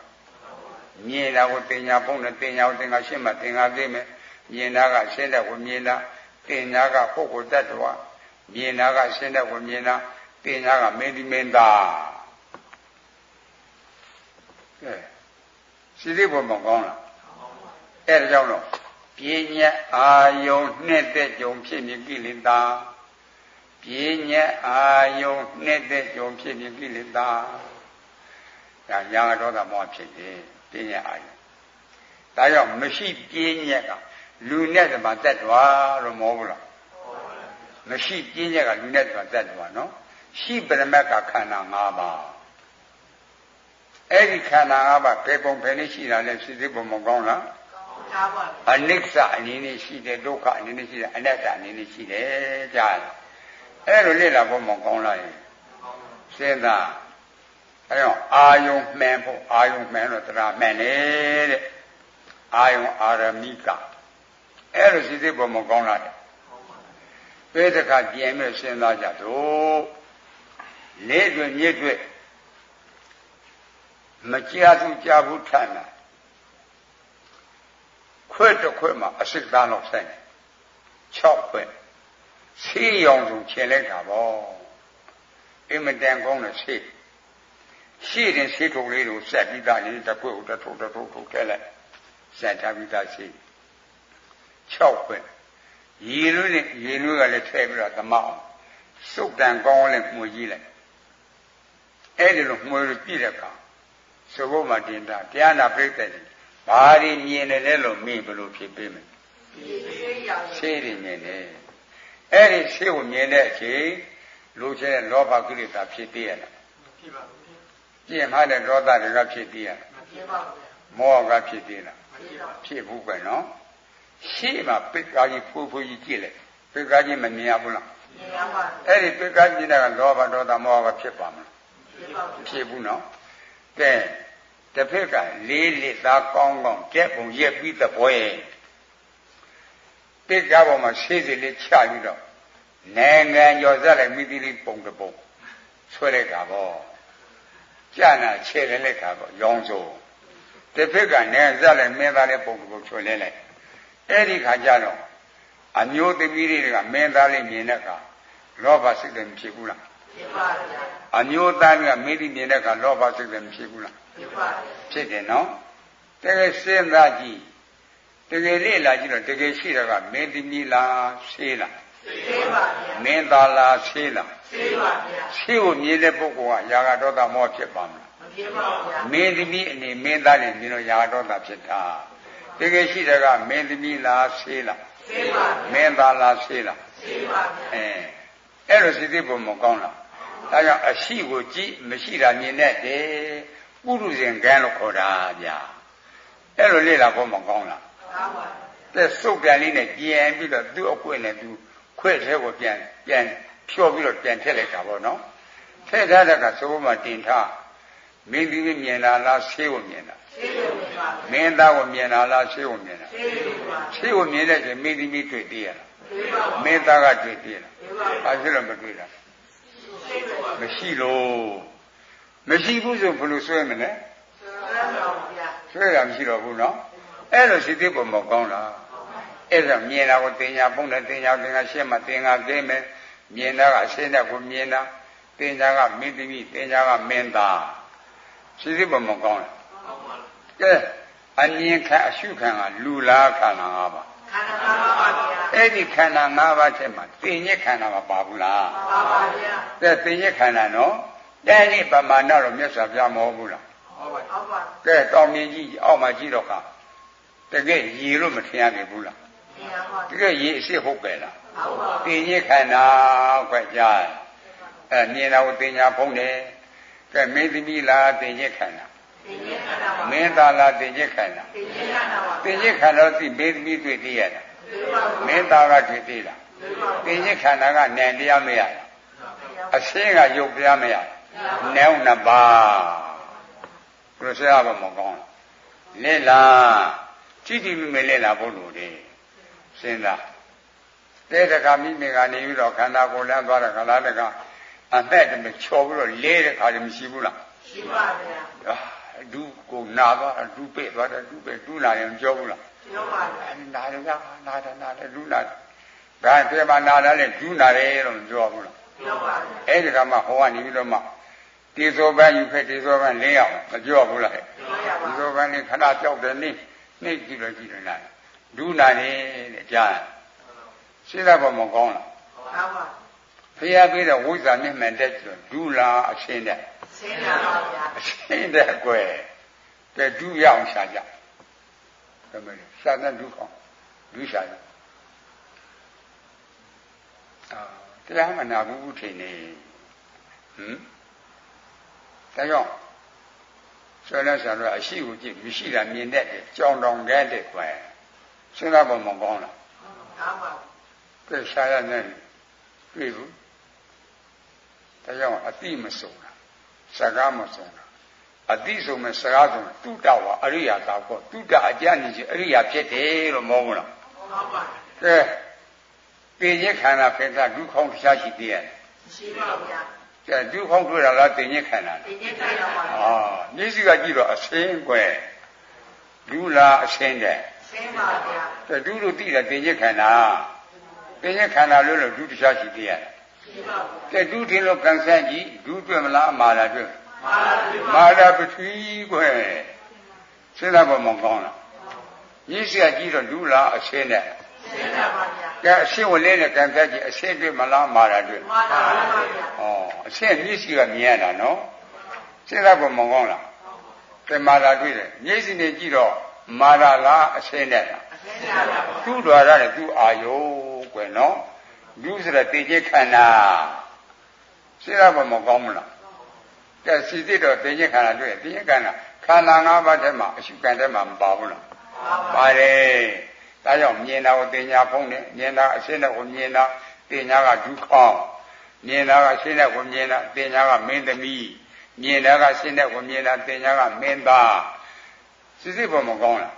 မြင်တာကိုတင်ညာဖုံးတယ်တင်ညာကိုတင်ကရှင်းမှတင်ကသိမယ်မြင်တာကရှင်းတဲ့ကိုမြင်တာတင်ညာကပုဂ္ဂိုလ်တ attva မြင်တာကရှင်းတဲ့ကိုမြင်တာတင်ညာကမင်းဒီမင်းသားကဲစီရိဘောမကောင်းလားအဲ့ဒါကြောင့်တော့ပြဉ္ညအာယုံနှစ်သက်ကြုံဖြစ်မြကိလေသာပြဉ္ညအာယုံနှစ်သက်ကြုံဖြစ်မြကိလေသာဒါညာဒေါသမောဖြစ်တယ်ပြဉ္ညအာယုံဒါကြောင့်မရှိပြဉ္ညကလူနဲ့တမှာတတ်တော်လို့မဟုတ်ဘူးလားမရှိပြဉ္ညကလူနဲ့တမှာတတ်တော်နော်ရှိပရမတ်ကခန္ဓာ၅ပါးအဲ့ဒီခန္ဓာ၅ပါးဘယ်ပုံဘယ်နည်းရှိတာလဲစိစိပုံမကောင်းလား အနိစ္စအနေနဲ့ရှိတယ်ဒုက္ခအနေနဲ့ရှိတယ်အနတ္တအနေနဲ့ရှိတယ်ကြားလားအဲ့လိုလေ့လာဖို့မကောင်းလားစဉ်းစားအဲ့တော့အာယုံမှန်ဖို့အာယုံမှန်တော့တရားမှန်တယ်တဲ့အာယုံအာရမိကအဲ့လိုစိတ်ဖို့မကောင်းလားပေတခါပြန်ပြီးစဉ်းစားကြတော့လေးတွင်မြစ်တွင်မကြားသူကြားဘူးထမ်းတာခွဲ့တစ်ခွဲ့မှာအစစ်သားလောက်ဆိုင်တယ်6ခွဲ့ဆေးရောင်စုံခြင်လိုက်တာပေါ့အင်မတန်ကောင်းတဲ့ဆေးရှိတဲ့ဆေးထုပ်လေးကိုဆက်ပြီးသားလေးတစ်ခွဲ့ကိုတစ်ထုပ်ထုပ်ထည့်လိုက်ဆက်ထားပြီးသားဆေး6ခွဲ့ရေနွေးကလည်းထည့်ပြီးတော့သမအောင်စုပ်တန်ကောင်းလည်းမှုကြီးလိုက်အဲ့ဒီလိုမှုလို့ပြည့်တဲ့အခါသဘောမှတင်တာတရားနာပြိတ္တကြီးဘာတွေမြင်တယ်လဲလို့မေးဘလို့ဖြစ်ပေးမယ်ဆေးတွေမြင်တယ်အဲ့ဒီဆေးကိုမြင်တဲ့အချိန်လူချဲလောဘကိလေသာဖြစ်သေးရလားဖြစ်ပါဘူးပြင်းမှတဲ့ဒေါသတွေကဖြစ်သေးရလားမဖြစ်ပါဘူးမောဟကဖြစ်သေးလားမဖြစ်ပါဘူးဖြစ်ဘူးကွနော်ရှေ့မှာပိတ်ကားကြီးဖူးကြီးကြည့်လိုက်ပိတ်ကားကြီးမမြင်ရဘူးလားမြင်ရပါဘူးအဲ့ဒီပိတ်ကားကြီးကလောဘဒေါသမောဟကဖြစ်ပါမလားဖြစ်ပါဘူးဖြစ်ဘူးနော်ကဲတစ်ဖက်ကလေးလက်သားကောင်းကြက်ပုံရက်ပြီးသဘောရဲ့ပိတ်ကားပေါ်မှာဆေးစီလေးချပြီးတော့နိုင်ငံကျော်စက်လိုက်မိသီးလေးပုံတစ်ပုံဆွဲလိုက်တာပေါ့ကြာနာခြေလိုက်တာပေါ့ရောင်းစိုးတစ်ဖက်ကနိုင်ငံစက်လိုက်မင်းသားလေးပုံတစ်ပုံဆွဲလိုက်အဲ့ဒီခါကျတော့အမျိုးသမီးတွေကမင်းသားလေးမြင်တဲ့အခါလောဘစိတ်တွေမဖြစ်ဘူးလားဖြစ်ပါဗျာအမျိုးသားကမင်းကြီးမြင်တဲ့အခါလောဘစိတ်တွေမဖြစ်ဘူးလားဖြစ်ပါဖြစ်တယ်နော်တကယ်စဉ်းစားကြည့်တကယ်လေ့လာကြည့်တော့တကယ်ရှိတာကမင်းသမီးလားဆေးလားဆေးပါဗျာမင်းသားလားဆေးလားဆေးပါဗျာဆေးကိုမြင်တဲ့ပုဂ္ဂိုလ်ကယာဂဒေါသမောဖြစ်ပါမလားမဖြစ်ပါဘူးဗျာမင်းသမီးအနေမင်းသားနဲ့မြင်တော့ယာဂဒေါသဖြစ်တာတကယ်ရှိတာကမင်းသမီးလားဆေးလားဆေးပါမင်းသားလားဆေးလားဆေးပါအဲ့လိုစိတ်ပုံမကောင်းလားဒါကြောင့်အရှိကိုကြည့်မရှိတာမြင်တတ်တယ်ပုရုဇဉ်ကံလို့ခေါ်တာဗျာအဲ့လိုလေ့လာဖို့မကောင်းလားမှန်ပါတဲ့စုပ်ပြန်လေးနဲ့ပြန်ပြီးတော့သူ့အကွင့်နဲ့သူခွဲ့ထဲကိုပြန်ဖြောပြီးတော့ပြန်ထည့်လိုက်တာပေါ့နော်ထည့်ထားတဲ့ကသိုးမှတင်ထားမင်းကြီးမြင်လာလားဆေးကိုမြင်လားဆေးကိုမြင်ပါမင်းသားကိုမြင်လာလားဆေးကိုမြင်လားဆေးကိုမြင်တဲ့ချိန်မင်းကြီးတွေ့သေးရလားမင်းသားကတွေ့သေးလားဘာဖြစ်လို့မတွေ့တာမရှိလို့မရှိဘူးဆိုဘယ်လိုဆွဲမလဲဆွဲတာမရှိတော့ဘူးနော်အဲ့လိုစိတ်သေးပုံမကောင်းလားအဲ့ဒါမြင်တာကိုတင်ညာပုံနဲ့တင်ညာရှင်းမှတင်ညာကဲမယ်မြင်တာကအရှင်းတဲ့ကိုမြင်တာတင်ညာကမင်းသမီးတင်ညာကမင်းသားစိတ်သေးပုံမကောင်းလားကဲအမြင်ခံအရှုခံကလူလားခန္ဓာ၅ပါးခန္ဓာ၅ပါးပါဗျာအဲ့ဒီခန္ဓာ၅ပါးထဲမှာတင်ညက်ခန္ဓာမပါဘူးလားပါပါဗျာကဲတင်ညက်ခန္ဓာနော်တဲ့ဒီပမာဏတော့မြတ်စွာဘုရားမဟုတ်ဘူးလားဟုတ်ပါကဲတောင်မြင်ကြီးအောက်မှာကြည့်တော့ကတကယ်ရေလို့မထင်ရနိုင်ဘူးလားထင်ရပါတကယ်ရေအစ်စ်ဟုတ်ပဲလားဟုတ်ပါတင်ညက်ခန္ဓာခွဲကြားမြင်တာကိုတင်ညာဖုံးတယ်ကဲမင်းသမီးလားတင်ညက်ခန္ဓာမင်းသားလားတင်ညက်ခန္ဓာတင်ညက်ခန္ဓာသိမင်းသမီးတွေ့သေးရတာမင်းသားကတွေ့သေးလားတင်ညက်ခန္ဓာကနံတရားမရတာအရှင်းကရုပ်တရားမရနဲုံနှစ်ပါးဘုရားဘာမကောင်းလဲလားကြည့်ကြည့်မိလဲလားဘုလိုတယ်စဉ်းစားတဲ့တခါမိမိကနေပြီးတော့ခန္ဓာကိုယ်လမ်းသွားတာခလားတခါအသက်တမချော်ပြီးတော့လဲတဲ့ခါတည်းမရှိဘူးလားရှိပါဗျာဒုကိုနာသွားဒုပဲ့သွားတယ်ဒုပဲ့ဒုလာရင်ပြောဘူးလားပြောပါဗျာနာတယ်ကနာတယ်ဒုလာဒါတည်းမှာနာတယ်လေဒုနာတယ်လို့ပြောဘူးလားပြောပါဗျာအဲ့ဒီကမှဟောကနေပြီးတော့မှတေဇောပန်းယူခဲ့တေဇောပန်း၄ရောက်မပြောဘူးလားတေဇောပန်းนี่ခဏကြောက်တယ်နေကြည့်လို့ကြည့်နေလားဒုနာတယ်တဲ့ကြားရှင်းတာဘာမကောင်းလားဟုတ်ပါဖျားပြီးတော့ဝိဇ္ဇာမျက်မှန်တက်ဆိုဒုလာအရှင်းတဲ့ရှင်းတာပါဗျာအရှင်းတဲ့ကွယ်ကဲဒုရအောင်ရှာကြဒါမဲ့ရှာတဲ့ဒုခေါဒုရှာကြတရားမနာဘူးထင်နေဒါကြောင့်ဆွဲလဲဆံတော့အရှိကိုကြည့်မရှိတာမြင်တတ်တယ်ကြောင်တောင်ကဲတဲ့ကွယ် စဉ်းစားဖို့မကောင်းလား ကောင်းပါ ကဲရှာရနေတွေ့ဘူးဒါကြောင့်အတိမစုံတာစကားမစုံတာအတိစုံမဲ့စကားစုံတုတ္တဝါအရိယာသာကောတုတ္တအကျဉ်းကြီးအရိယာဖြစ်တယ်လို့မဟုတ်ဘူးလား ကောင်းပါ ကဲပြင်ခြင်းခန္ဓာဖြစ်တာဒုက္ခေါတရားရှိသေးရဲ့ ရှိပါဗျာ ကဲဒုက္ခေါတွေ့တာလားပြင်ခြင်းခန္ဓာ ဒီနေ့ခိုင်းတော့ပါ မျက်စိကကြည့်တော့အစင်းကွယ်လူလားအစင်းတဲ့ ဆင်းပါဗျာ ကဲဒုလို့သိတာပြင်ခြင်းခန္ဓာပြင်ခြင်းခန္ဓာလို့ဒုတရားရှိသေးရဲ့ ရှိပါဗျာ ကဲဒုထင်းလို့ကန်ဆန်းကြည့်ဒုတွေ့မလားအမာလာတွေ့ မာလာပြီပါ မာလာပထဝီကွယ်စဉ်းစားဖို့မကောင်းလားမျက်စိကကြည့်တော့လူလားအစင်းတဲ့ ဆင်းပါပါဗျာ ကဲအရှင်းဝင်လေးနဲ့ကန်သက်ကြီးအရှင်းတွေ့မလားမာတာတွေ့ မာလာပါဗျာ အရှင်းမျက်စိကမြင်ရတာနော်စဉ်းစားဖို့မကောင်းလားကဲမာတာတွေ့တယ်မျက်စိနဲ့ကြည့်တော့မာတာလားအရှင်းတဲ့လား ဆင်းပါပါ သူ့တော်ရတယ်သူ့အာယုကွယ်နော်လူဆိုတဲ့တင်ခြင်းခန္ဓာစဉ်းစားဖို့မကောင်းဘူးလားကဲစီစစ်တော့တင်ခြင်းခန္ဓာတွေ့တင်ခြင်းခန္ဓာခန္ဓာ၅ပါးထဲမှာအရှုခံထဲမှာမပါဘူးလားပါတယ်ဒါကြောင့်မြင်တာကိုတင်ညာဖုံးတယ်မြင်တာအရှင်းတဲ့ကိုမြင်တာတင်ညာကဒုက္ခမြင်တာကရှင်းတဲ့ကိုမြင်တာတင်ညာကမင်းသမီးမြင်တာကရှင်းတဲ့ကိုမြင်တာတင်ညာကမင်းသားစစ်စစ်ပေါ်မကောင်းလား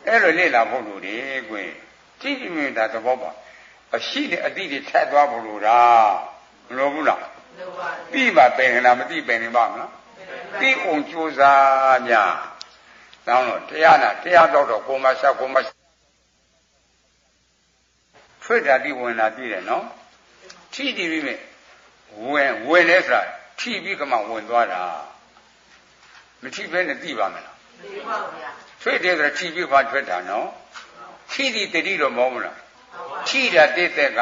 အဲ့လိုလေ့လာဖို့လို့ဒီကွင်းကြည့်ကြည့်မြင်တာသဘောပါအရှိတဲ့အတိတွေထက်သွားဖို့လို့ဒါမလိုဘူးလား လိုပါ ပြီးမှပင်ကနာမသိပင်နေပါမလားသိအောင်ကြိုးစားကြတောင်းတော့တရားနာတရားတော့ကိုမဆောက်ကိုမဖွင့်တာဒီဝင်လာပြီးတယ်နော်ထိတည်ပြီးမြဝင်လဲဆိုတာထိပြီးကမှဝင်သွားတာမထိဘဲနဲ့သိပါမလား ဒီပါဗျာ ဖွင့်တယ်ဆိုတာထိပြီးပါထွက်တာနော်ထိတည်တတိတော့မဟုတ်ဘူးလားထိတာတိတ်သက်က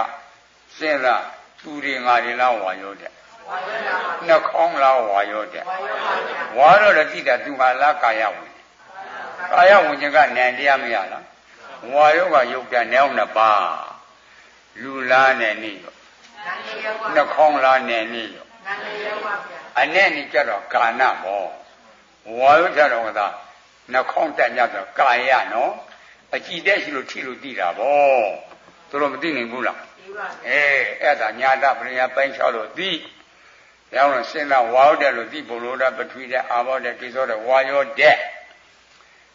စဉ်းစားသူတွေငါတွေလားဝါရောတဲ့ ဝါရတာပါ နှခေါင်းလားဝါရောတဲ့ ဝါရပါဗျာ ဝါတော့လည်းကြည့်တာသူဟာလားကာယဝင်ကာယဝင်ခြင်းကနံတရားမရလားဝါယောကယုတ်တဲ့နေအောင်နှစ်ပါးလူလားနဲ့နေရော နာနေရောပါ နှခေါင်းလားနဲ့နေရော နာနေရောပါဗျာ အနဲ့နေကြတော့ကာဏဘောဝါယောကြတော့ကသာနှခေါင်းတက်ကြတော့ကာယနော်အကြည့်တဲ့ရှိလို့ထိလို့သိတာဗောသူတို့မသိနိုင်ဘူးလား ဒီပါ အဲ့ဒါညာတပရိယာပိုင်း6လို့သိရောင်းလို့စဉ်းစားဝါယောတဲ့လို့သိဘုလိုတဲ့ပထဝီတဲ့အာဘောတဲ့ကိသောတဲ့ဝါယောတဲ့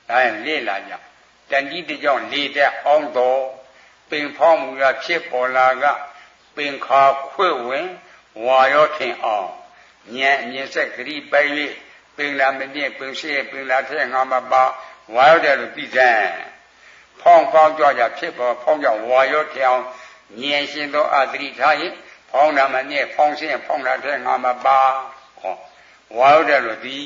ဒါရင်လေ့လာကြတန်ကြီးတကြောင့်လေတဲ့အောင်တော်ပင်ဖောင်းမူရဖြစ်ပေါ်လာကပင်ခါခွေဝင်ဝါယောထင်အောင်ဉာဏ်အမြင်ဆက်ဂရိပိုင်၍ပင်လာမပြည့်ပင်ရှိပင်လာထဲငါမပါဝါယောတဲ့လို့သိစမ်းဖောင်းဖောင်းကြကြဖြစ်ပေါ်ဖောင်းကြဝါယောထင်အောင်ဉာဏ်ရှင်သောအသတိထားရင်ဖောင်းတာမပြည့်ဖောင်းရှင်းဖောင်းလာထဲငါမပါဟောဝါယောတဲ့လို့သိ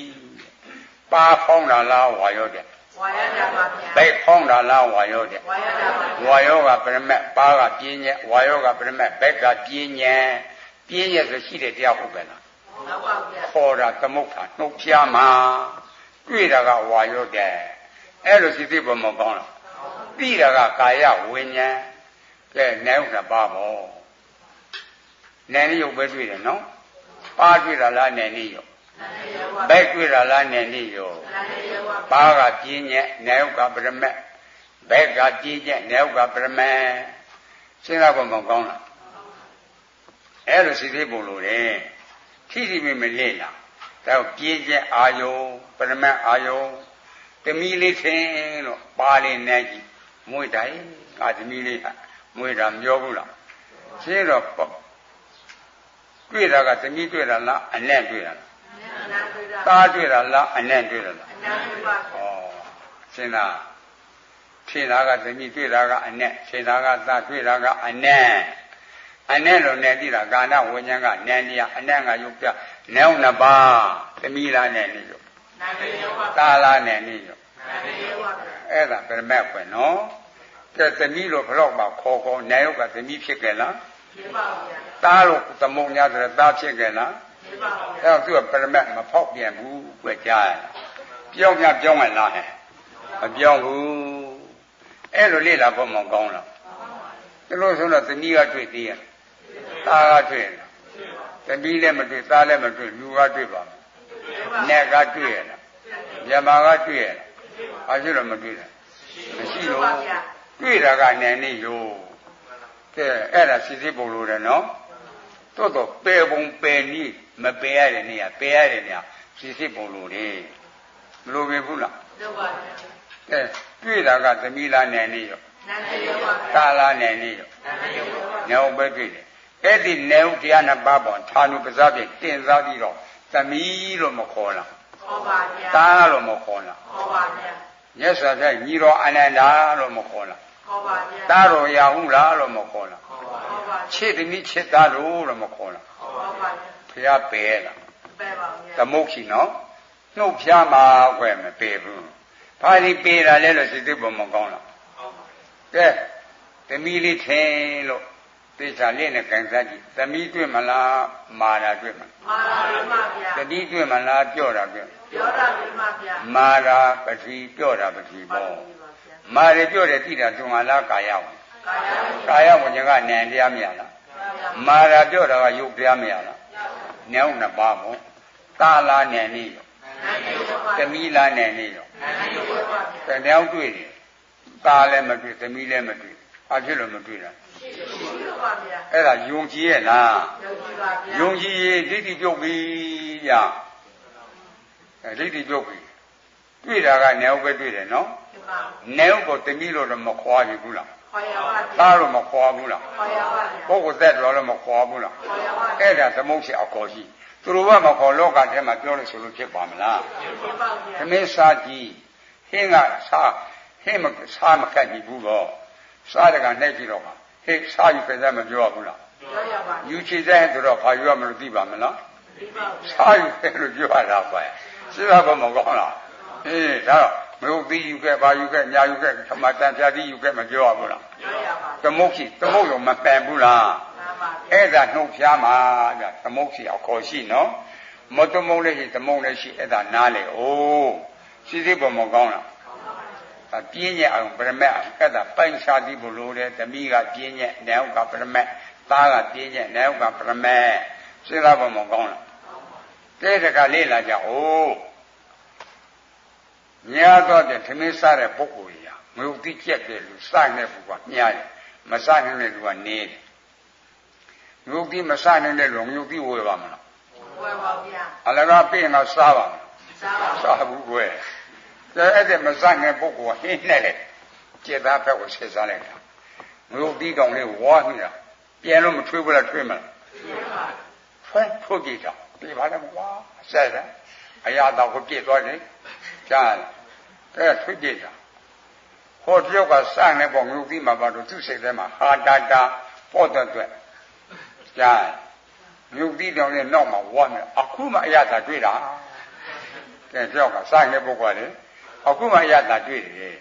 ပါဖောင်းလာလားဝါယောတဲ့ ဝါရတာပါဗျာ ဘိတ်ဖောင်းတာလားဝါယောတဲ့ ဝါရတာပါ ဝါယောကပရမတ်ပါကပြင်းညက်ဝါယောကပရမတ်ဘက်ကပြင်းညက်ပြင်းညက်ဆိုရှိတဲ့တရားဟုတ်ပဲလား ဟုတ်ပါဗျာ ခေါ်တာသမုဋ္ဌာနှုတ်ဖျားမှာတွေ့တာကဝါယောတဲ့အဲ့လိုစိတ်ပေါ်မကောင်းလားသိတာကကာယဝိညာဉ်ကဲနိုင်ဥစ္စာပါဘောနိုင်ရုပ်ပဲတွေ့တယ်နော်ပါတွေ့တာလားနိုင်နေရုပ် နာနေရောပါ ဘက်တွေ့တာလားနိုင်နေရုပ် နာနေရောပါ ပါကပြင်းညက်နိုင်ဥက္ကပရမတ်ဘက်ကပြင်းညက်နိုင်ဥက္ကပရမတ်စဉ်းစားဖို့မကောင်းလားအဲ့လိုစိတ်သေးပုံလို့တယ်ထိထိမိမလေ့လာဒါပြင်းညက်အာယုပရမတ်အာယုတမီလေးထင်းလို့ပါလေးနဲ့ကြည့်မွေးတိုင်းငါတမီလေးဟာမွေးတာမပြောဘူးလားရှင်းတော့တွေ့တာကတမီတွေ့တာလားအနဲ့တွေ့တာလား နာတွေ့တာ သားတွေ့တာလားအနဲ့တွေ့တာလား နာတွေ့ပါ ဩရှင်းလားထင်တာကသမီးတွေ့တာကအနဲ့ရှင်းတာကသားတွေ့တာကအနဲ့လို့နဲ့ကြည့်တာကာဏဝိညာဉ်ကနန်းတရားအနဲ့ကယုတ်ပြနဲုံနှစ်ပါးသမီးလားနဲ့နေရော နာနေရောပါ သားလားနဲ့နေရော နာနေရောပါ အဲ့ဒါပြမက်ခွင်နော်ကဲသမီးလို့ဘလောက်မှခေါ်နဲယုတ်ကသမီးဖြစ်ကြလား ဒီပါဗျာ သားလို့သမုံညာဆိုတော့သားဖြစ်ကြလား ဒီပါဗျာ အဲ့တော့သူကပြမက်မဖောက်ပြန်ဘူးကြွက်ကြားရပြောင်းပြောင်းဝင်လားဟဲ့မပြောင်းဘူးအဲ့လိုလေ့လာဖို့မကောင်းလားဒီလိုဆိုတော့သမီးကတွေ့သေးရဲ့သားကတွေ့လားသမီးလည်းမတွေ့သားလည်းမတွေ့လူကတွေ့ပါမယ်နဲ့ကတွေ့ရလားမြမကတွေ့ရလားဘာဖြစ်လို့မတွေ့လဲ မရှိလို့တွေ့တာကနယ်နေရောကဲအဲ့ဒါစစ်စစ်ပုံလို့တယ်နော်တော့ပယ်ပုံပယ်နည်းမပယ်ရတဲ့နေရာပယ်ရတဲ့နေရာစစ်စစ်ပုံလို့တယ်မလို့ပဲဘူးလားလို့ပါဗျာကဲတွေ့တာကသမီးလားနယ်နေရောနယ်နေရောပါကာလားနယ်နေရောနယ်ဟုတ်ပဲတွေ့တယ်အဲ့ဒီနယ်ဟုတ်တရားနှစ်ပါးပေါ်ဌာနုပဇာဖြင့်တင်စားပြီးတော့သမီးလို့မခေါ်လားခေါ်ပါဗျာတာလို့မခေါ်လားခေါ်ပါဗျာမြတ်စွာဘုရားညီတော်အနန္ဒာလို့မခေါ်လားခေါ်ပါဗျာတာတော်ရာဟုလားလို့မခေါ်လားခေါ်ပါချစ်သမီးချစ်သားလို့မခေါ်လားခေါ်ပါဗျာဘုရားပယ်လားပယ်ပါဗျာသမုတ်ရှိနော်နှုတ်ဖြားမှာခွဲမပယ်ဘူးဘာဒီပယ်တာလဲလို့စိတ်သိပုံမကောင်းလားကဲသမီးလေးထင်လို့သေချာလေးနဲ့ကန်စားကြည့်သမီးတွေ့မလားမာတာတွေ့မလားမာတာတွေ့ပါဗျာသမီးတွေ့မလားပြောတာတွေ့ပြောတာတွေ့ပါဗျာမာတာပတိပြောတာပတိပေါ့မာရပြောတယ်တိတာတွင်လားကာယဝင်ကာယဝင်ကနံတရားမရလားမာတာပြောတာကယုတ်တရားမရလားနံနှစ်ပါးပေါ့ကာလာနံနေရောသမီးလားနံနေရောတကယ်တွေ့တယ်ကာလည်းမတွေ့သမီးလည်းမတွေ့အဖြစ်လို့မတွေ့တာအဲ့ဒါယုံကြည်ရဲ့လားယုံကြည်ရင်ဒိဋ္ဌိပြုတ်ပြီဗျာဒိဋ္ဌိပြုတ်ပြီတွေ့တာကနေဟုတ်ပဲတွေ့တယ်နော်နေဟုတ်ကိုတမီးလို့တော့မခွာဘူးလားခွာရပါဗျာသားလို့မခွာဘူးလားခွာရပါဗျာပုဂ္ဂိုလ်သက်တော်လည်းမခွာဘူးလားခွာရပါအဲ့ဒါသမုတ်ရှိအခေါ်ရှိသူတို့ကမခေါ်လောကထဲမှာပြောလို့ဆိုလို့ဖြစ်ပါမလားဖြစ်ပါဗျာသမင်းစားကြည့်ဟင်းကစားဟင်းမစားမခက်ဘူးတော့စားတကနှိပ်ပြီးတော့ဟဲ့စားယူပြန်မပြောရဘူးလားပြောရပါယူချေတဲ့ဆိုတော့ဘာယူရမလို့သိပါမလားသိပါဘူးစားယူတယ်လို့ပြောရတာပဲစဉ်းစားဖို့မကောင်းလားအေးဒါတော့မဟုတ်သေးယူခဲ့ဘာယူခဲ့ညာယူခဲ့သမတန်ဖြာတိယူခဲ့မပြောရဘူးလားပြောရပါသမုတ်ရှိသမုတ်ရောမပန်ဘူးလားမှန်ပါအဲ့ဒါနှုတ်ဖြားမှာဗျသမုတ်ရှိအခေါ်ရှိနော်မသမုတ်လည်းရှိသမုတ်လည်းရှိအဲ့ဒါနားလေအိုးစီစီပေါ်မကောင်းလားပြင်းညက်အောင်ပရမတ်အောင်အဲ့ဒါပိုင်ချတိဘလို့တဲ့တမိကပြင်းညက်နေဟုတ်ကပရမတ်သားကပြင်းညက်နေဟုတ်ကပရမတ်စဉ်းစားဖို့မကောင်းလားတဲ့တကလေးလာကြအိုးညာတော့တဲ့ထမင်းစားတဲ့ပုဂ္ဂိုလ်ကြီးမဟုတ်တိကျက်တဲ့လူစတဲ့ပုဂ္ဂိုလ်ကညားတယ်မစနိုင်တဲ့လူကနေတယ်မဟုတ်တိမစနိုင်တဲ့လူမဟုတ်တိဝယ်ပါမလားဝယ်ပါဗျာအလကားပြင်တော့စားပါမလားစားဘူးကွယ်အဲ့ဒါမစနိုင်ပုဂ္ဂိုလ်ကဟင်းနဲ့လေကျေသားဘက်ကိုဆက်စားလိုက်တာမဟုတ်တိကောင်လေးဝါနေတာပြန်လို့မထွေးဘူးလားထွေးမလားထွေးထုတ်ကြည့်တာဒီပါလဲကွာဆက်တယ်အရာတော်ကိုပြည့်သွားတယ်ကြားတယ်ထွေးကြည့်တာဟောတယောက်ကစနိုင်ပေါ့ငုတ်တိမှာပါတော့သူ့စိတ်ထဲမှာဟာတာတာပေါ့တဲ့အတွက်ကြားငုတ်တိတောင်နဲ့နောက်မှာဝါနေအခုမှအရာသာတွေ့တာကဲတယောက်ကစနိုင်ပုဂ္ဂိုလ်လေအခုမှအရသာတွေ့တယ်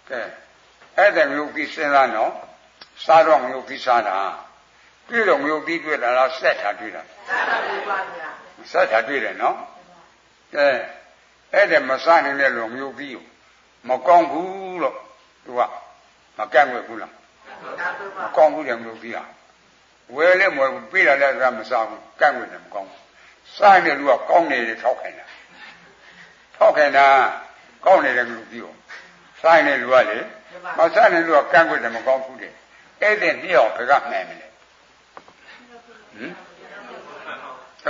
ကဲအဲ့ဒါငုတ်ပြီးစဉ်းစားနော်စားတော့ငုတ်ပြီးစားတာတွေ့တော့ငုတ်ပြီးတွေ့တာလားဆက်တာတွေ့တာဆက်တာတွေ့ပါဗျာဆက်တာတွေ့တယ်နော်ကဲအဲ့ဒါမစားနိုင်တဲ့လူငုတ်ပြီးမကောင်းဘူးလို့သူကမကန့်ွယ်ဘူးလားမကောင်းဘူးတယ်ငုတ်ပြီးဟာဝယ်လဲမဝယ်ဘူးပြေးတာလည်းကမစားဘူးကန့်ွယ်တယ်မကောင်းဘူးစားနေတဲ့လူကကောင်းနေတယ်ထောက်ခိုင်းတာထောက်ခိုင်းတာကောင်းနေတဲ့လူပြီးအောင်ဆိုင်တဲ့လူကလေမဆိုင်တဲ့လူကကန့်ကွက်တယ်မကောင်းဘူးတဲ့အဲ့ဒီနှစ်ယောက်ဘယ်ကမှန်မလဲ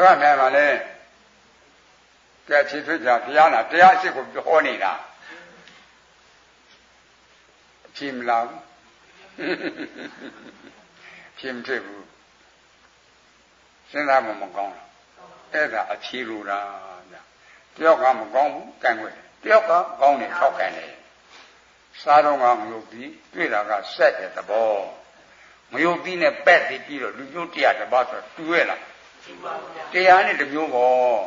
ဘယ်ကမှန်ပါလဲကဲဖြေထွေးကြတရားနာတရားအစ်ကိုဟောနေတာဖြေမလားဖြေမဖြစ်ဘူးစဉ်းစားမှမကောင်းဘူးအဲ့ဒါအဖြေလိုတာတယောက်ကမကောင်းဘူးကန့်ကွက်တယောက်ကကောင်းတယ်ထောက်ခံတယ်စားတော့ကမယုတ်ပြီးတွေ့တာကဆက်တဲ့သဘောမယုတ်ပြီးနဲ့ပက်ပြီးတော့လူမျိုးတရားတစ်ပါးဆိုတူရဲ့လားတရားနဲ့တစ်မျိုးပေါ့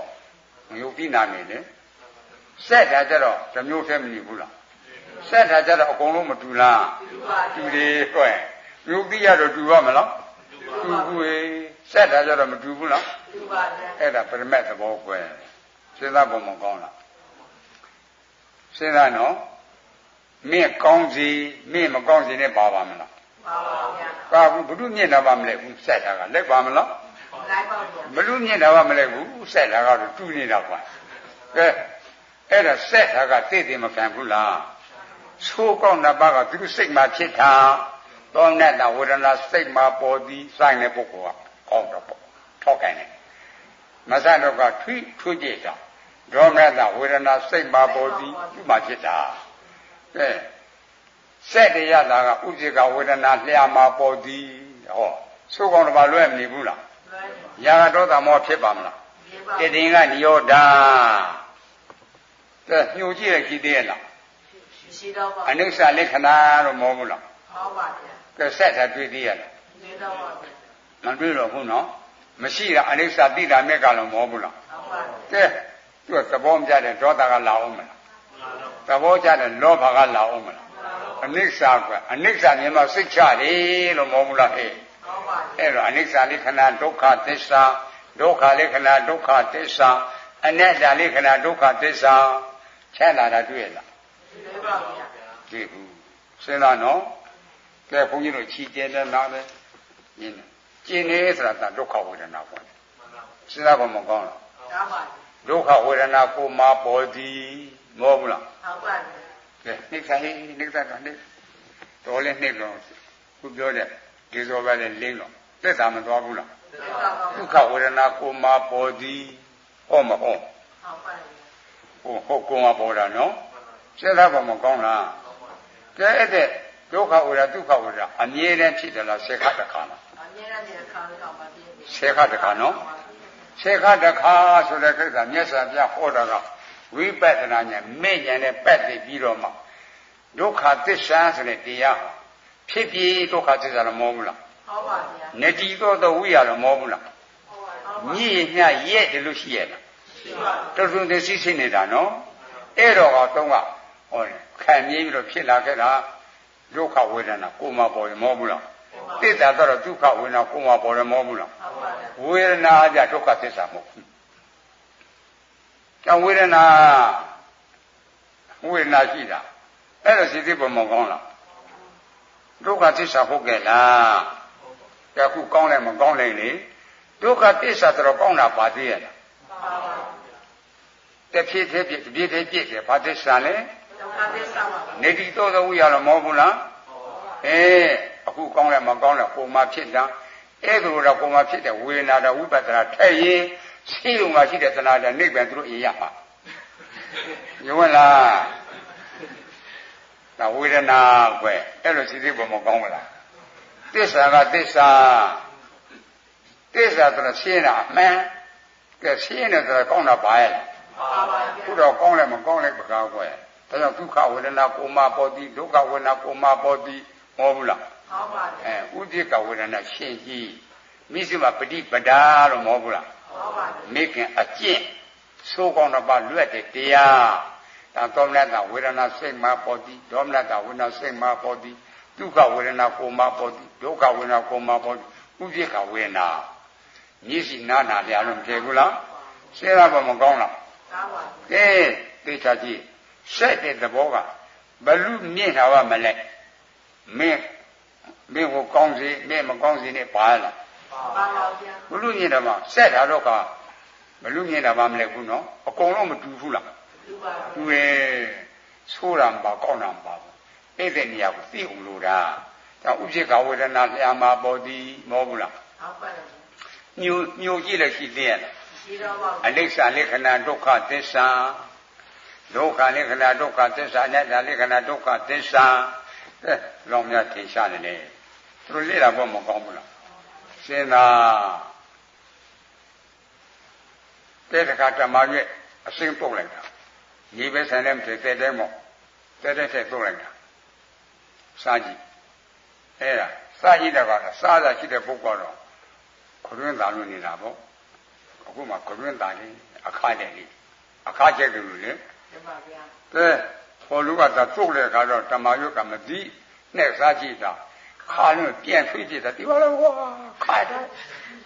မယုတ်ပြီးနာနေတယ်ဆက်တာကြတော့တစ်မျိုးတည်းမနေဘူးလားဆက်တာကြတော့အကုန်လုံးမတူလားတူတယ်ကွယ်မယုတ်ပြီးရတော့တူပါမလားတူဘူးလေဆက်တာကြတော့မတူဘူးလားတူပါဗျာအဲ့ဒါပရမတ်သဘောကွယ်စဉ်းစားဖို့မကောင်းလားစဉ်းစားနော်မင်းကောင်းစီမင်းမကောင်းစီနဲ့ပါပါမလားပါပါဗျာပါဘူးဘု து မြင့်တာပါမလဲဘူးဆက်တာကလက်ပါမလားလိုက်ပါဗျာဘု து မြင့်တာပါမလဲဘူးဆက်တာကတော့တူနေတာကွာကဲအဲ့ဒါဆက်တာကသိသိမခံဘူးလား ဆိုးကောင်းတဲ့ဘာကသူစိတ်မှာဖြစ်တာသောမနတဝေဒနာစိတ်မှာပေါ်သည်စိုင်းတဲ့ပုဂ္ဂိုလ်ကကောင်းတော့ပေါ့ထောက်ကန်တယ်မဆတော့ကထွေးကြည့်တာဒေါမနတဝေဒနာစိတ်မှာပေါ်သည်သူ့မှာဖြစ်တာကဲစက်တရားသာကဥပ္ပကဝေဒနာလျှာမှာပေါ်သည်ဟောဆိုးကောင်းတော့ဘာလွဲမနေဘူးလားရာဂဒေါသမောဖြစ်ပါမလားတည်တင်ကနိရောဓကဲညှို့ကြည့်ရကြည့်သေးရဲ့လားရှိတော့ပါအနိစ္စလက္ခဏာလို့မဟုတ်ဘူးလားဟုတ်ပါဗျာကဲဆက်တာတွေ့သေးရလားတွေ့တော့ပါဗျာမတွေ့တော့ဘူးနော်မရှိတာအနိစ္စသိတာမြက်ကလည်းမဟုတ်ဘူးလားဟုတ်ပါကဲသူကသဘောမကျတဲ့ဒေါသကလာအောင်မလားသဘောကျတဲ့လောဘကလာအောင်မလားအနိစ္စကအနိစ္စမြင်မှစိတ်ချတယ်လို့မဟုတ်ဘူးလားဟဲ့ဟုတ်ပါအဲ့တော့အနိစ္စလက္ခဏာဒုက္ခသစ္စာဒုက္ခလက္ခဏာဒုက္ခသစ္စာအနတ္တလက္ခဏာဒုက္ခသစ္စာချမ်းသာတာတွေ့ရလားတွေ့ပါဗျာတွေ့ဘူးစဉ်းစားနော်ကဲဘုန်းကြီးတို့ချီကျဲတဲ့နာပဲညင်းတယ်ကျင်နေဆိုတာဒုက္ခဝေဒနာပေါ့စဉ်းစားဖို့မကောင်းလားဒါပါဒုက္ခဝေဒနာကိုမှပေါ်သည်မဟုတ်ဘူးလားဟုတ်ပါကဲနှိမ့်ဆိုင်နှိမ့်တာတော့နှိမ့်တော်လဲနှိမ့်တော့ခုပြောတဲ့ဒီစောပဲလဲလင်းတော့သက်သာမသွားဘူးလားဒုက္ခဝေဒနာကိုမှပေါ်သည်ဟောမဟုတ်ဟုတ်ပါဟုတ်ကိုမှပေါ်တာနော်စဉ်းစားဖို့မကောင်းလားကဲအဲ့တဲ့ဒုက္ခဝေဒနာဒုက္ခဝေဒနာအမြဲတမ်းဖြစ်တယ်လားဆေခတခါလားအမြဲတမ်းဒီခါတော့ပါပြီဆေခတခါနော်ဆေခတခါဆိုတဲ့ကိစ္စမြတ်စွာဘုရားဟောတာကဝိပဿနာဉာဏ်မဲ့ဉာဏ်နဲ့ပတ်သိပြီးတော့မှဒုက္ခသစ္စာဆိုတဲ့တရားဖြစ်ပြီးဒုက္ခသစ္စာတော့မဟုတ်ဘူးလားဟုတ်ပါဗျာနတိသောဝိရတော့မဟုတ်ဘူးလားညည်ညရက်တယ်လို့ရှိရလားရှိပါတော်တော်သိသိနေတာနော်အဲ့တော့တော့ကဟောခံမြင်ပြီးတော့ဖြစ်လာခဲ့တာဒုက္ခဝေဒနာကိုမှပေါ်ရမဟုတ်ဘူးလားတိတ္တတော့ဒုက္ခဝေဒနာကိုမှပေါ်ရမဟုတ်ဘူးလားဝေဒနာကြဒုက္ခသစ္စာမဟုတ်ဘူးကြောင့်ဝေဒနာရှိတာအဲ့တော့စိတ်ပေါ်မကောင်းလားဒုက္ခသစ္စာဟုတ်ကဲ့လားကြခုကောင်းလိုက်မကောင်းလိုက်လေဒုက္ခသစ္စာတော့ကောင်းတာပါသေးရဲ့လားတဖြည်းဖြည်းဖြစ်ဘာသစ္စာလဲဒုက္ခသစ္စာပါနေတိသောဝိရတော့မဟုတ်ဘူးလားအခုကောင်းလိုက်မကောင်းလိုက်ပုံမှဖြစ်တာအဲ့ဒါတော့ပုံမှဖြစ်တဲ့ဝေဒနာတော့ဝိပဿနာထည့်ရင်ရှိလို့မှရှိတဲ့သနာတဲ့နိဗ္ဗာန်သူတို့အရင်ရမှာညဝင်လားဒါဝေဒနာကွယ်အဲ့လိုစိတ်ပေါ်မကောင်းဘူးလားသစ္စာကသစ္စာတော့ရှင်းတာအမှန်ကဲရှင်းတယ်ဆိုတော့ကောင်းတာပါရဲ့လားခုတော့ကောင်းလိုက်မကောင်းလိုက်ပကားကွယ်ဒါကြောင့်ဒုက္ခဝေဒနာကိုမှပေါ်သည်ဒုက္ခဝေဒနာကိုမှပေါ်သည်မဟုတ်ဘူးလားဟုတ်ပါတယ်ဥဒိကဝေဒနာရှင်းကြီးမိစိမပฏิပဒါလို့မဟုတ်ဘူးလားဟုတ်ပါတယ်မိခင်အကျင့်သိုးကောင်းတော့ပါလွတ်တဲ့တရားဒါသောမနတဝေဒနာစိတ်မှာပေါ်သည်ဒေါမနတဝေဒနာစိတ်မှာပေါ်သည်ဒုက္ခဝေဒနာကိုမှပေါ်သည်ဒုက္ခဝေဒနာကိုမှပေါ်သည်ဥဒိကဝေဒနာမြည်စီနာနာလျာလို့မပြေဘူးလားရှင်းရပါမကောင်းလားဟုတ်ပါကဲသိချာကြည့်ဆက်တဲ့သဘောကဘလူမြင့်တာကမလဲမင်းကိုကောင်းစီမင်းမကောင်းစီနဲ့ပါလားပါပါဗျာဘလူမြင့်တာမှဆက်တာတော့ကဘလူမြင့်တာမှမလဲဘူးနော်အကုန်လုံးမတူဘူးလားတူပါတူရဲ့ဆိုးတာမပါကောင်းတာမပါဘူးအဲ့တဲ့နေရာကိုသိအောင်လို့ဒါကြောင့်ဥစ္စေကဝေဒနာလျာမှာပေါ်သည်မဟုတ်ဘူးလားဟုတ်ပါတယ်ညိုကြည့်လိုက်ရှိသေးရဲ့ရှိတော့ပါအနိစ္စလက္ခဏာဒုက္ခသစ္စာဒုက္ခလက္ခဏာဒုက္ခသစ္စာအနတ္တလက္ခဏာဒုက္ခသစ္စာလောင်မြတ်ထင်ရှားတယ်လေသူတို့လေ့လာဖို့မကောင်းဘူးလားစဉ်းစားတဲ့တခါဓမ္မရွက်အရှင်းပုတ်လိုက်တာရေပဲဆန်လည်းမဖြစ်တဲ့မို့တဲ့ပုတ်လိုက်တာစားကြည့်အဲ့ဒါစားကြည့်တော့စားတာရှိတဲ့ပုဂ္ဂိုလ်တော့ခရွင်းသားလို့နေတာပေါ့အခုမှခရွင်းသားလေးအခါတဲ့လေးအခါကျက်တယ်လို့လေမှန်ပါဗျာကဲဟောလူကသာတုတ်တဲ့အခါတော့ဓမ္မရွက်ကမသိနဲ့စားကြည့်တာခါလို့ပြန်ထွေးကြည့်တာဒီပါလားကွာခါတယ်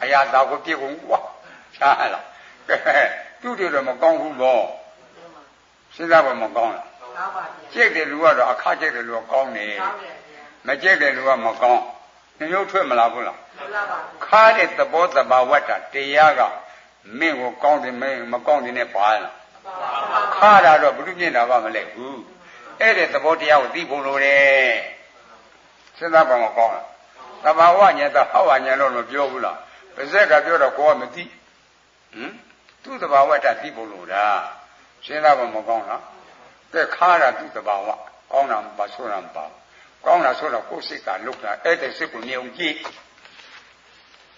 အရာတော်ကိုပြည့်ကုန်ကွာရှားလားကဲသူ့တွေတော့မကောင်းဘူးတော့စဉ်းစားဖို့မကောင်းလားဟုတ်ပါဗျာကြိတ်တယ်လူကတော့အခါကြိတ်တယ်လူကကောင်းတယ်မကြိတ်တယ်လူကမကောင်းညှို့ထွက်မလားဘူးလားဟုတ်ပါပါခါတဲ့သဘောတဘာဝတ္တတရားကမင်းကိုကောင်းတယ်မင်းမကောင်းတယ်နဲ့ပါလားခါတာတော့ဘုရုမြင့်တာကမလဲဘူး အဲ့ဒီသဘောတရားကိုသိဖို့လိုတယ်စဉ်းစားပါမကောင်းလားသဘာဝဉာဏ်တော့ဟောဝဉာဏ်လို့မပြောဘူးလားပါဇက်ကပြောတော့ကိုကမသိသူ့သဘာဝတသိဖို့လိုတာစဉ်းစားပါမကောင်းလားကဲခါတာသူ့သဘာဝကောင်းတာမပါဆိုးတာမပါကောင်းတာဆိုတော့ကိုယ်စိတ်ကလုတ်တာအဲ့ဒီစိတ်ကိုမြင်အောင်ကြည့်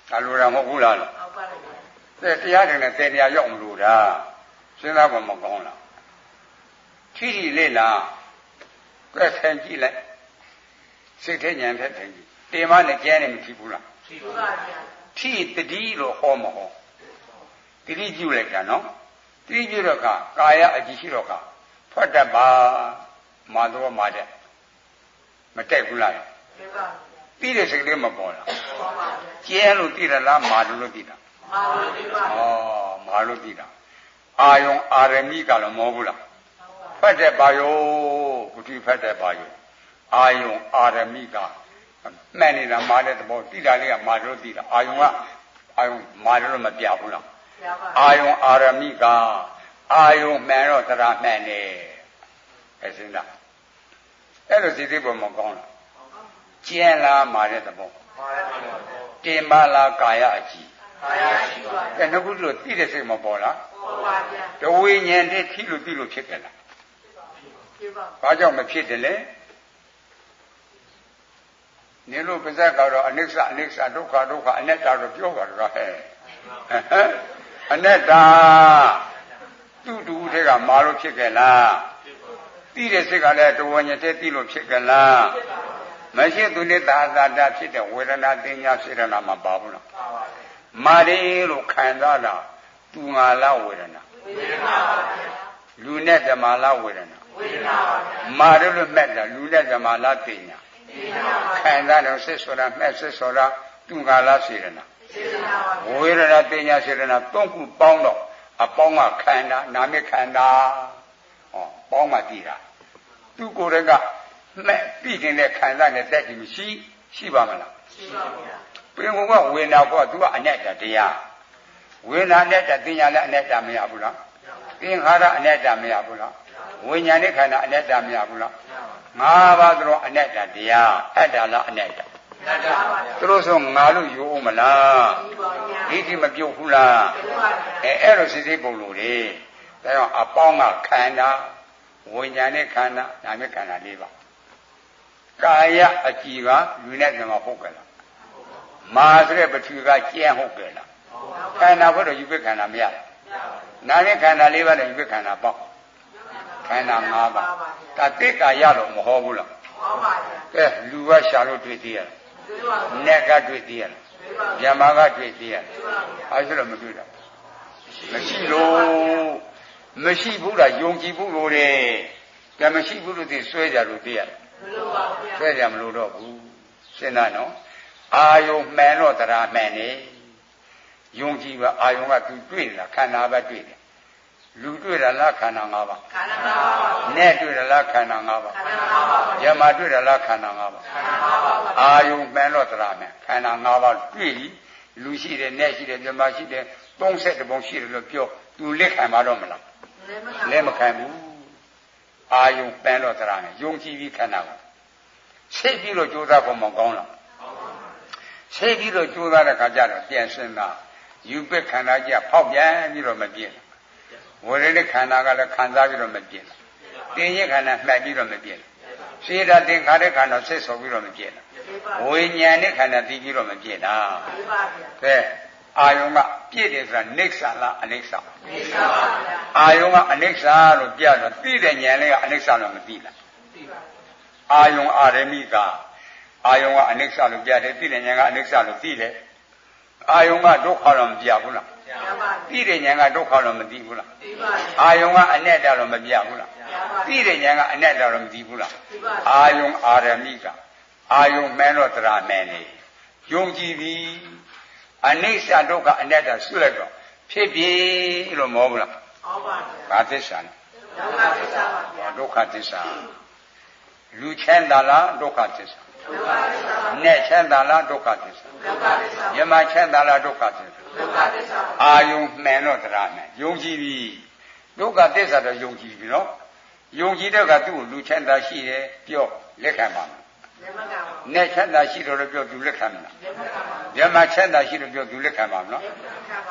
ဒါလိုတာမဟုတ်ဘူးလားဟုတ်ပါဘူးတရားတယ်နဲ့တရားရောက်မလို့တာစဉ်းစားပါမကောင်းလားထီထီလေးလားကဲထိုင်ကြည့်လိုက်စိတ်ထဲဉာဏ်ထက်ထိုင်ကြည့်တင်မနဲ့ကျဲနေမဖြစ်ဘူးလားဖြစ်ပါဗျာထီတတိလို့ဟောမဟောတတိပြုလိုက်တာနော်တတိပြုတော့ကာယအကြည့်ရှိတော့ဖွက်တတ်ပါမာတော့မာတဲ့မတက်ဘူးလားဖြစ်ပါပြီးတဲ့စိတ်လေးမပေါ်လားပေါ်ပါဗျာကျဲလို့သိရလားမာလို့သိတာမာလို့သိပါဩမာလို့သိတာအာယုံအာရမိကလည်းမဟုတ်ဘူးလားဖတ်တဲ့ပါယောဘုသူဖတ်တဲ့ပါယောအာယုံအာရမိကမှန်နေတာမာတဲ့သဘောသိတာလေးကမာလို့သိတာအာယုံမာလို့မပြဘူးလားပြပါအာယုံအာရမိကအာယုံမှန်တော့တရားမှန်တယ်အဲစဉ်းစားအဲ့လိုစိတ်သေးပေါ်မကောင်းလားကျန်လားမာတဲ့သဘောတင်ပါလားကာယအကြည့်ကာယအကြည့်ပါအဲ့နှစ်ခုတို့သိတဲ့စိတ်မပေါ်လားပေါ်ပါဗျာတဝိညာဉ်တည်းထိလို့သိလို့ဖြစ်ကြလားဖြစ်ပါဘာကြောင့်မဖြစ်တယ်လဲနေလို့ပါဇက်ကတော့အနိစ္စအနိစ္စဒုက္ခဒုက္ခအနတ္တတော့ပြောပါတော့ဟဲ့အနတ္တသူ့တူထဲကမာလို့ဖြစ်ကြလားသိတဲ့စိတ်ကလည်းတဝိညာဉ်တည်းသိလို့ဖြစ်ကြလားမရှိသူနဲ့သာသာတာဖြစ်တဲ့ဝေဒနာတင်ညာစေရနာမှာပါဘူးလားမာရီလို့ခံစားတာသူငါလားဝေဒနာဝေဒနာပါဗျာလူနဲ့ဓမ္မလားဝေဒနာဝေဒနာပါဗျာမာရီလို့မှတ်တာလူနဲ့ဓမ္မလားတင်ညာတင်ညာပါခံစားတော့စစ်ဆိုတာမှတ်စစ်ဆိုတာသူငါလားစေရနာစေရနာပါဗျာဝေဒနာတင်ညာစေရနာသုံးခုပေါင်းတော့အပေါင်းကခန္ဓာနာမည်ခန္ဓာပေါင်းမှတည်တာသူကိုယ်တည်းကမဲ့ပြီးခင်တဲ့ခံစားနဲ့တက်ကြည့်ရှိပါမလားရှိပါဗျာပြင်ကဝေနာကောသူကအနတ္တတရားဝေနာနဲ့တသိညာလည်းအနတ္တမရဘူးလားသင်္ခါရအနတ္တမရဘူးလားဝိညာဉ်နဲ့ခန္ဓာအနတ္တမရဘူးလားငါးပါးသောအနတ္တတရားအတ္တလားအနတ္တအတ္တပါဗျာသူတို့ဆိုငါလို့ယူအောင်မလားဒိဋ္ဌိမပြုတ်ဘူးလားအဲ့လိုစိတ်ပုံလို့လေဒါကြောင့်အပေါင်းကခန္ဓာဝိညာဉ်နဲ့ခန္ဓာနာမည်ခန္ဓာ၄ပါးကာယအကြည်ကလူနဲ့ဓမ္မဟုတ်ကြလားမာဆိုတဲ့ပထဝီကကျဲဟုတ်ကြလားခန္ဓာဘုတော့ယူပခန္ဓာမရနာနဲ့ခန္ဓာ၄ပါးနဲ့ယူပခန္ဓာပေါ့ခန္ဓာ၅ပါးဒါတိက္ကာရတော့မဟောဘူးလားဟောပါဗျာကဲလူကရှာလို့တွေ့သေးရလားနက်ကတွေ့သေးရလားယမကတွေ့သေးရလားအဲဆိုတော့မတွေ့တာမရှိလို့မရှိဘူးလားယုံကြည်ဘူးလို့လေကဲမရှိဘူးလို့သိဆွဲကြလို့သိရတယ်မလို့ပါဘူးဆွဲကြမလို့တော့ဘူးရှင်းလားနော်အာယုံမှန်တော့တရားမှန်နေယုံကြည်ပါအာယုံကသူတွေ့နေတာခန္ဓာပဲတွေ့တယ်လူတွေ့တာလားခန္ဓာ၅ပါးခန္ဓာ၅ပါးနဲ့တွေ့တာလားခန္ဓာ၅ပါးခန္ဓာ၅ပါးယမတွေ့တာလားခန္ဓာ၅ပါးခန္ဓာ၅ပါးအာယုံမှန်တော့တရားမှန်ခန္ဓာ၅ပါးတွေ့ပြီလူရှိတယ်နဲ့ရှိတယ်ယမရှိတယ်30ပုံရှိတယ်လို့ပြောသူလက်ခံပါတော့မလားလက်မခံဘူးအာယုံပန်းတော့တရားနဲ့ယုံကြည်ပြီးခန္ဓာကိုစိတ်ပြီးတော့ကြိုးစားဖို့မကောင်းလားစိတ်ပြီးတော့ကြိုးစားတဲ့ခါကျတော့ပြန်စဉ်းစားယူပက်ခန္ဓာကြီးဖောက်ပြန်ပြီးတော့မပြည့်ဝေဒနာခန္ဓာကလည်းခံစားပြီးတော့မပြည့်တင်ရခန္ဓာမှတ်ပြီးတော့မပြည့်စေတသင်္ခါရခန္ဓာဆက်ဆော်ပြီးတော့မပြည့်ဝိညာဉ်နဲ့ခန္ဓာတည်ပြီးတော့မပြည့်တာကဲအာယုံကပြည့်တယ်ဆိုတာနိစ္စလားအနိစ္စနိစ္စပါဗျာအာယုံကအနိစ္စလို့ပြတော့သိတဲ့ဉာဏ်လေးကအနိစ္စလို့မသိလားသိပါအာယုံအာရမိကအာယုံကအနိစ္စလို့ပြတယ်သိတဲ့ဉာဏ်ကအနိစ္စလို့သိတယ်အာယုံကဒုက္ခလို့မပြဘူးလားပြပါသိတဲ့ဉာဏ်ကဒုက္ခလို့မသိဘူးလားသိပါအာယုံကအနတ္တလို့မပြဘူးလားသိတဲ့ဉာဏ်ကအနတ္တလို့မသိဘူးလားသိပါအာယုံအာရမိကအာယုံမှန်တော့တရားမှန်နေယုံကြည်ပြီးအနိစ္စဒုက္ခအနတ္တဆွလိုက်တော့ဖြစ်ပြီလို့မဟုတ်ဘူးလားဟုတ်ပါဗျာဘာသစ္စာလဲဒုက္ခသစ္စာပါဗျာဒုက္ခသစ္စာလူချမ်းသာလားဒုက္ခသစ္စာဒုက္ခသစ္စာနဲ့ချမ်းသာလားဒုက္ခသစ္စာဒုက္ခသစ္စာယမချမ်းသာလားဒုက္ခသစ္စာဒုက္ခသစ္စာအာယုံမှန်တော့တရားမှန်ယုံကြည်ပြီဒုက္ခသစ္စာတော့ယုံကြည်ပြီနော် ယုံကြည်တဲ့ကသူ့ကိုလူချမ်းသာရှိတယ်ပြောလက်ခံပါမယ်နဲ့ချမ်းသာရှိတော့ပြောသူလက်ခံမလားဓမ္မချမ်းသာရှိတော့ပြောသူလက်ခံပါမလား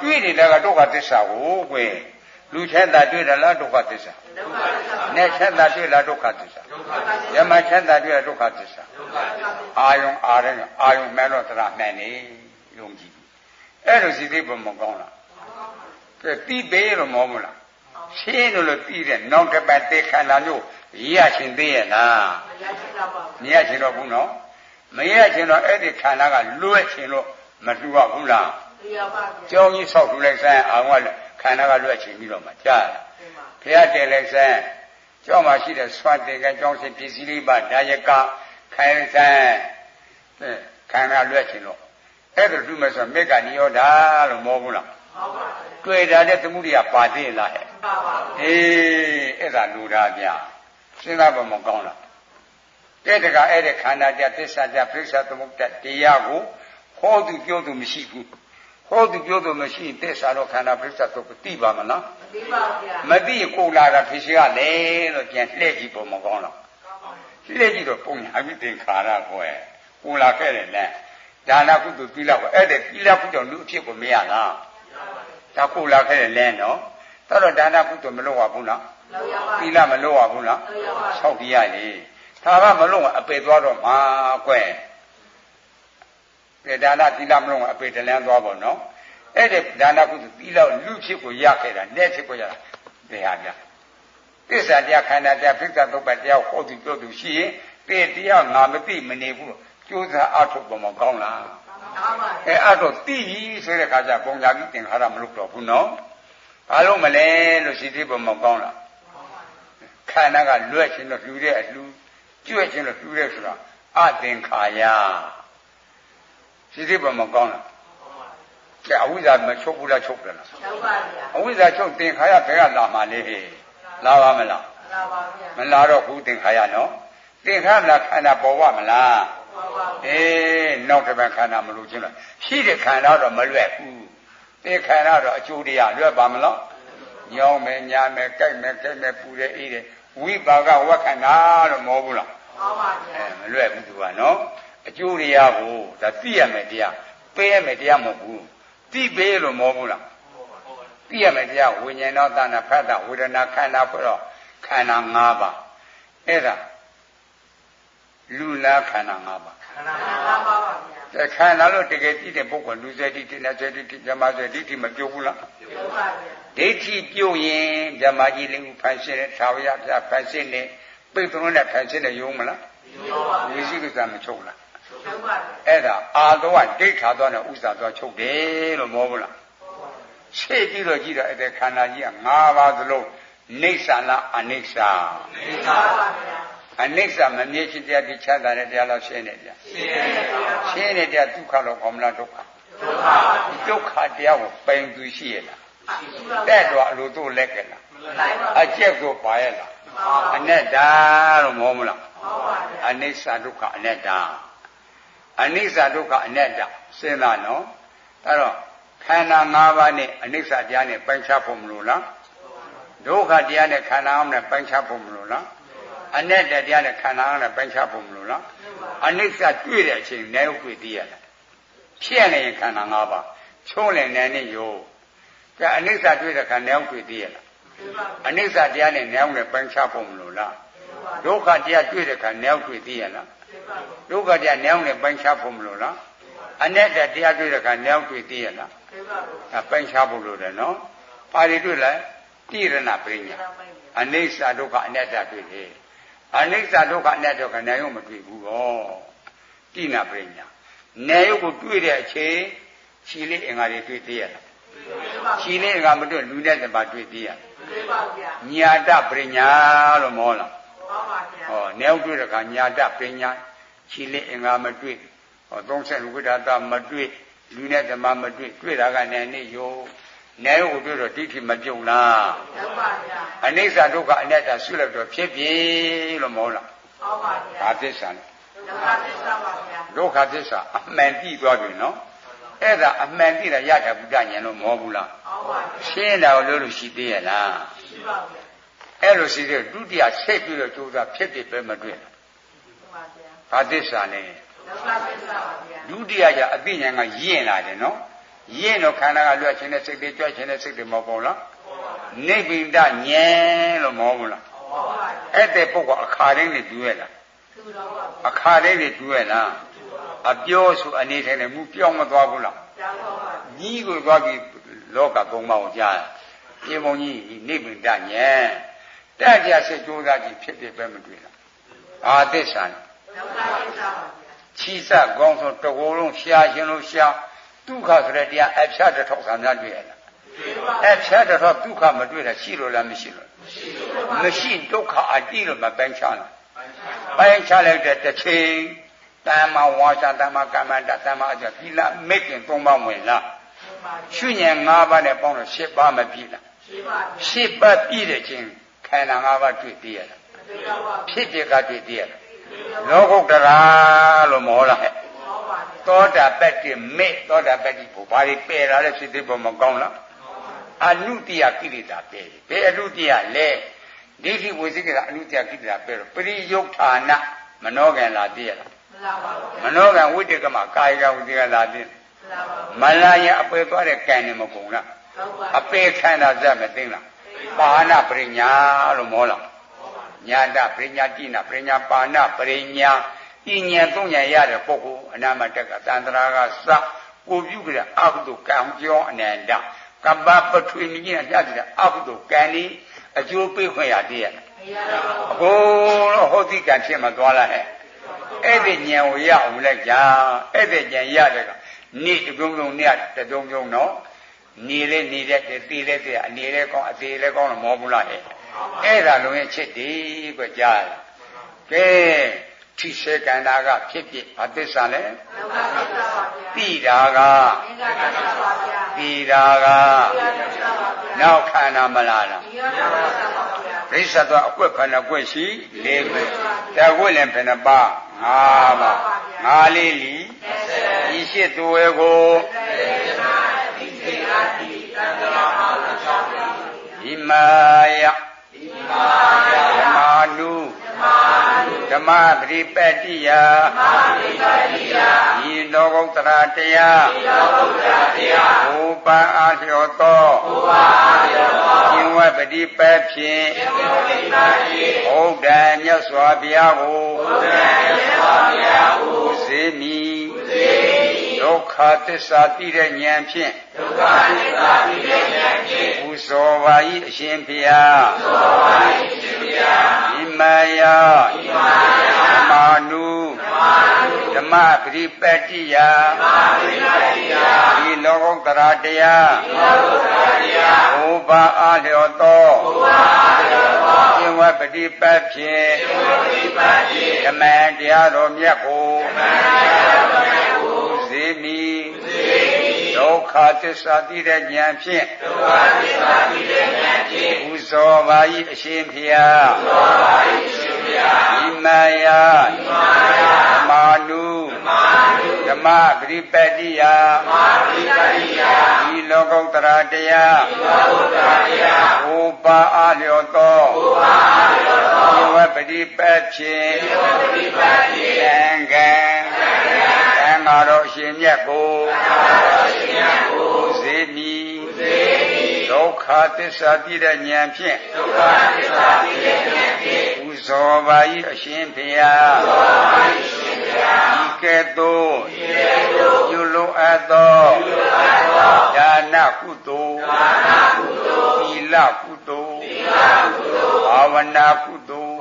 တွေ့တယ်လည်းကဒုက္ခသစ္စာကိုကွယ်လူချမ်းသာတွေ့တယ်လားဒုက္ခသစ္စာနဲ့ချမ်းသာတွေ့လားဒုက္ခသစ္စာဓမ္မချမ်းသာတွေ့လားဒုက္ခသစ္စာအာယုံမှန်တော့တရားမှန်နေယုံကြည်အဲ့လိုစီသိဖို့မကောင်းလားကဲတိပေးလို့မဟုတ်ဘူးလားရှင်းလို့ပြီးတဲ့နောက်တစ်ပတ်တေခန္ဓာမျိုးရရှင်သေးရဲ့လားမရရှင်တော့ဘူးနော်မရရှင်တော့အဲ့ဒီခန္ဓာကလွဲ့ရှင်လို့မလှူရဘူးလားကျောင်းကြီးဆောက်ထူလိုက်စမ်းအောင်ကခန္ဓာကလွဲ့ရှင်ပြီးတော့မှကြားဘုရားတယ်လိုက်စမ်းကျောင်းမှာရှိတဲ့ဆွတ်တင်ကကျောင်းစစ်ပစ္စည်းလေးပါဒါယကခိုင်းစမ်းခန္ဓာလွဲ့ရှင်လို့အဲ့ဒါလှူမယ်ဆိုမေကနိရောဓလို့မဟုတ်ဘူးလားတွေ့တာတဲ့သမှုတွေကပါသေးလားဟဲ့အေးအဲ့ဒါလူသားဗျာစဉ်းစားပါမကောင်းလားတဲ့တကအဲ့ဒီခန္ဓာတရားသစ္စာတရားပြိဿသမုပ္ပါဒ်တရားကိုဟောသူပြောသူမရှိဘူးဟောသူပြောသူမရှိရင်သစ္စာတော့ခန္ဓာပြိဿသမုပ္ပါဒ်သိပါမလားမသိပါဗျာမသိကိုလာတာဖြစ်ရှိရလေလို့ပြန်လှည့်ကြည့်ဖို့မကောင်းလားလှည့်ကြည့်တော့ပုံညာအမိသင်္ခါရကိုကိုလာခဲ့တယ်လေဒါနကုသိုလ်ပြီးတော့အဲ့ဒီပြီးလာကုသိုလ်လူအဖြစ်ကိုမရလားဒါကိုလာခဲ့တယ်လဲနော်တော်ဒါနကုသိုလ်မလုပ်ရဘူးလားပြီးလာမလုပ်ရဘူးလားဆောက်ပြရလေဒါကမလုပ်အပေသွားတော့မှာကွဒါနပြီးလာမလုပ်အပေတလန်းသွားပေါ့နော်အဲ့ဒီဒါနကုသိုလ်ပြီးလာလူဖြစ်ကိုရခဲ့တာနဲ့ဖြစ်ကိုရတာတရားပြသစ္စာတရားခန္ဓာတရားပြိဿသုပ္ပတရားဟောသူပြောသူရှိရင်ပေတရားငါမသိမနေဘူးကျိုးစားအထုတ်ပေါ်မှာကောင်းလားအဲ့တော့သိပြီဆိုတဲ့ခါကျပုံညာပြီးသင်္ခါရမလုပ်တော့ဘူးနော်ဘာလို့မလဲလို့ရှိသေးပေါ်မှာကောင်းလားခန္ဓာကလွဲ့ခြင်းတော့လှူတဲ့အလှူကျွဲ့ခြင်းတော့လှူတဲ့ဆိုတာအသင်္ခါရရှိသေးပေါ်မှာကောင်းလားကဲအဝိဇ္ဇာမချုပ်ဘူးလားချုပ်တယ်လားချုပ်ပါဗျာအဝိဇ္ဇာချုပ်သင်္ခါရဘယ်ကလာမှလဲလာပါမလားလာပါဗျာမလာတော့ဘူးသင်္ခါရနော်သင်္ခါရခန္ဓာပေါ်ဝမလားအေးနောက်တစ်ပတ်ခန္ဓာမလို့ချင်းလားရှိတဲ့ခန္ဓာတော့မလွယ်ဘူးဒီခန္ဓာတော့အကျိုးတရားလွယ်ပါမလားညောင်းမယ်ညာမယ်ကြိုက်မယ်ကြိုက်မယ်ပူတယ်အေးတယ်ဝိပါကဝက်ခန္ဓာလို့မဟုတ်ဘူးလားဟုတ်ပါဗျာမလွယ်ဘူးသူကနော်အကျိုးတရားကိုဒါသိရမယ်တရားပေးရမယ်တရားမဟုတ်ဘူးသိပေးလို့မဟုတ်ဘူးလားသိရမယ်တရားဝိညာဉ်တော်သနာဖတ်တာဝေဒနာခန္ဓာဆိုတော့ခန္ဓာ၅ပါးအဲ့ဒါလူလားခန္ဓာ၅ပါးခန္ဓာ၅ပါးပါဗျာခန္ဓာလို့တကယ်ကြည့်တဲ့ပုဂ္ဂိုလ်လူစေတိတိနစေတိတိဓမ္မစေတိတိမပြုတ်ဘူးလားပြုတ်ပါဗျာဒိဋ္ဌိပြုတ်ရင်ဓမ္မကြီးလေးကိုဖန်ဆင်းတဲ့သာဝရပြဖန်ဆင်းတဲ့ပိတ်သုံးတဲ့ဖန်ဆင်းတဲ့ယုံမလားယုံပါဗျာဝိသိကိစ္စမချုပ်လားချုပ်ပါဗျာအဲ့ဒါအာသောကဒိဋ္ဌာသောနဲ့ဥစ္စာသောချုပ်တယ်လို့မဟုတ်ဘူးလားရှေ့ပြီးတော့ကြည့်တော့အဲ့ဒီခန္ဓာကြီးက၅ပါးသလုံးနေဆာလားအနိစ္စနေဆာပါဗျာအနိစ္စမမြဲခြင်းတရားဒီချမ်းသာတဲ့တရားလို့ရှင်းနေကြရှင်းနေတဲ့ဒုက္ခလို့ခေါ်မလားဒုက္ခဒုက္ခတရားကိုပိုင်သူရှိရလားတဲ့တော့အလိုတို့လက်ကလားအကျက်ကိုပါရလားအနတ္တလို့မဟုတ်မလားအနိစ္စဒုက္ခအနတ္တအနိစ္စဒုက္ခအနတ္တစဉ်းစားနော်အဲ့တော့ခန္ဓာ၅ပါးနဲ့အနိစ္စတရားနဲ့ပိုင်းခြားဖို့မလို့လားဒုက္ခတရားနဲ့ခန္ဓာ၅ပါးနဲ့ပိုင်းခြားဖို့မလို့လားအနတ္တတရားနဲ့ခန္ဓာ၅ပါးနဲ့ပိုင်းခြားဖို့မလို့လားအနိစ္စတွေ့တဲ့အချိန်နဲ့ဥပ္ပတိရလားဖြစ်နေရင်ခန္ဓာ၅ပါးချုံးလည်နေနေရောကဲအနိစ္စတွေ့တဲ့ခန္ဓာဥပ္ပတိရလားအနိစ္စတရားနဲ့ဉာဏ်နဲ့ပိုင်းခြားဖို့မလို့လားဒုက္ခတရားတွေ့တဲ့ခန္ဓာဥပ္ပတိရလားဒုက္ခတရားဉာဏ်နဲ့ပိုင်းခြားဖို့မလို့လားအနတ္တတရားတွေ့တဲ့ခန္ဓာဥပ္ပတိရလားပိုင်းခြားဖို့လို့တယ်နော်ပါဠိတွေ့လိုက်တိရဏပရိညာအနိစ္စဒုက္ခအနတ္တတွေ့တယ်အနိစ္စဒုက္ခအနတ္တကဉာဏ်ရုံမတွေ့ဘူးဟောတိနာပရိညာဉာဏ်ရုပ်ကိုတွေ့တဲ့အချိန်ခြေလေးအင်္ဂါတွေတွေ့သေးရလားခြေလေးအင်္ဂါမတွေ့လူနဲ့တပါတွေ့သေးရလားညာတပရိညာလို့မဟုတ်လားဟောဉာဏ်တွေ့တဲ့အခါညာတပရိညာခြေလေးအင်္ဂါမတွေ့ဟော30လူဝိဒတာမတွေ့လူနဲ့တပါမတွေ့တွေ့တာကဉာဏ်နဲ့ယောဉာဏ်ရုပ်ကိုတွေ့တော့ဒိဋ္ဌိမပြုတ်လားဟုတ်ပါဗျာအနိစ္စဒုက္ခအနတ္တဆွလိုက်တော့ဖြစ်ပြီလို့မဟုတ်လားဟုတ်ပါဗျာဒါသစ္စာနဲ့ဒုက္ခသစ္စာပါဗျာဒုက္ခသစ္စာအမှန်သိသွားပြီနော်အဲ့ဒါအမှန်သိတာရတာဘုဒ္ဓဉာဏ်လို့မဟုတ်ဘူးလားဟုတ်ပါဗျာရှင်းတာလို့ရှိသေးရဲ့လားရှိပါဗျာ အဲ့လိုရှိတဲ့ဒုတိယဆက်ပြီးတော့ကြိုးစားဖြစ်ဖြစ်ပဲမတွေ့ဘူးဘာသစ္စာလဲဒုတိယကျအသိဉာဏ်ကယဉ်လာတယ်နော်ယဉ်တော့ခန္ဓာကလွတ်ခြင်းနဲ့စိတ်တွေကြွခြင်းနဲ့စိတ်တွေမဟုတ်ဘူးလားနိဗ္ဗိန္ဒဉာဏ်လို့မဟုတ်ဘူးလားအဲ့တဲ့ပုဂ္ဂိုလ်အခါတိုင်းနဲ့တူရလားအခါတိုင်းနဲ့တူရလားအပြောဆိုအနေထိုင်နေမှုပြောင်းမသွားဘူးလားညီးကိုသွားပြီးလောကကုံမောင်ကြားပြေမုံကြီးနိဗ္ဗိန္ဒဉာဏ်တက်ကြစိတ်ကြိုးစားကြည့်ဖြစ်ဖြစ်ပဲမတွေ့လားအာသစ္စာချီစကောင်းဆုံးတကိုယ်လုံးရှားခြင်းလို့ရှားဒုက္ခဆိုတဲ့တရားအဖြတ်တစ်ထောက်ဆံများတွေ့ရလားအဖြတ်တစ်ထောက်ဒုက္ခမတွေ့တာရှိလို့လားမရှိလို့မရှိဒုက္ခအတိလို့မပိုင်းခြားလားပိုင်းခြားလိုက်တဲ့တစ်ချိန်တမ္မာဝါစာတမ္မာကမ္မန္တတမ္မာအကျသီလမိတ်ခင်၃ပါးဝင်လားရှုဉဏ်၅ပါးနဲ့ပေါင်းတော့၈ပါးမပြည့်လား၈ပါးပြည့်တဲ့ချင်းခန္ဓာ၅ပါးတွေ့သေးရလားဖြစ်ဖြစ်ကတွေ့သေးရလားလောကုတ္တရာလို့မဟုတ်လားဟဲ့သောတာပတ္တိမေသောတာပတ္တိဘုဘာတွေပယ်လာတဲ့ဖြစ်သေးပေါ်မကောင်းလားအနုတ္တိယကိလေသာပယ်တယ်ဘယ်အနုတ္တိယလဲဒိဋ္ဌိဝိသိကိကအနုတ္တိယကိလေသာပယ်တော့ပရိယုဌာနမနောကံလာသေးရလားမနောကံဝိတ္တကမကာယကဝိတ္တကလာသေးမလာရင်အပယ်သွားတဲ့ကံနဲ့မကုန်လားအပယ်ခန္ဓာဇတ်မသိလားပါဏပရိညာလို့မောလားညာတပရိညာတိနာပရိညာပါဏပရိညာဤဉာဏ်သုံးဉာဏ်ရတဲ့ပုဂ္ဂိုလ်အနာမတက်ကသန္တရာကစကိုပြုကြတဲ့အကုသိုလ်ကံကြောအနန္တကပ္ပပထွေမြင့်ရတဲ့အကုသိုလ်ကံဤအကျိုးပေးခွင့်ရသေးရဲ့အကုန်လုံးဟောတိကံဖြစ်မသွားလားဟဲ့အဲ့ဒီဉာဏ်ကိုရအောင်လိုက်ကြအဲ့ဒီဉာဏ်ရတဲ့ကနေ့တပြုံးပြုံးနဲ့တပြုံးပြုံးတော့နေလေနေတဲ့တည်လေတဲ့အနေလေကောင်းအသေးလေကောင်းတော့မဟုတ်ဘူးလားဟဲ့အဲ့ဒါလုံးရဲ့ချစ်တယ်ကွကြားရကဲထိစေကန္တာကဖြစ်ဖြစ်အသစ္စာလဲတိတာကတိတာကနောက်ခန္ဓာမလားလားရိစ္ဆတ်တော့အကွက်ဖဏကွက်ရှိ၄ကွက်တကွက်လည်းဖဏပါ၅ပါး၅လေးလီဒီရှိသူဝဲကိုဒီမာယဓမ္မာနုဓမ္မပရိပတ္တိယဤလောကုတ္တရာတရားဥပံအားလျော်သောရှင်ဝပတိပတ်ဖြင့်ဘုဒ္ဓံမြတ်စွာဘုရားကိုစေမီဒုက္ခသစ္စာသိတဲ့ဉာဏ်ဖြင့်ပူဇော်ပါ၏အရှင်ဘုရားဣမယဓမ္မာနုဓမ္မပရိပတ္တိယဒီလောကုတ္တရာတရားဥပအားလျော်သောရှင်ဝပတိပတ်ဖြင့်ဓမ္မတရားတော်မြတ်ကိုစေမီဒုက္ခသစ္စာသိတဲ့ဉာဏ်ဖြင့်ပူဇော်ပါ၏အရှင်ဘုရားဣမယဓမ္မာနုဓမ္မပရိပတ္တိယဒီလောကုတ္တရာတရားဥပအားလျော်သောရှင်ဝပတိပတ်ဖြင့်သံဃံသံဃာတော်အရှင်မြတ်ကိုစေမီဒုက္ခသစ္စာသိတဲ့ဉာဏ်ဖြင့်ပူဇော်ပါ၏အရှင်ဘုရားဤကဲ့သို့ပြုလို့အပ်သောဒါနကုသိုလ်သီလကုသိုလ်ဘာဝနာကုသိုလ်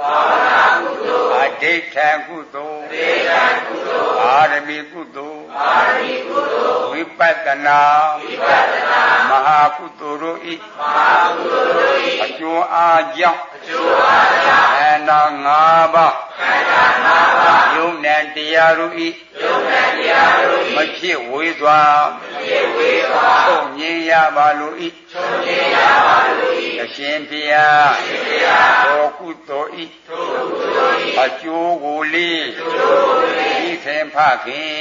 အဋိဋ္ဌံကုသိုလ်အာရမီကုသိုလ်ဝိပဿနာမဟာကုသိုလ်တို့၏အကျိုးအားကြောင့်ခန္ဓာ၅ပါးယုံနဲ့တရားတို့၏မဖြစ်ဝေးစွာချုပ်ငြိမ်းရပါလို၏အရှင်ဘုရားသောကုသိုလ်၏အကျိုးကိုလေးဤခေဖခင်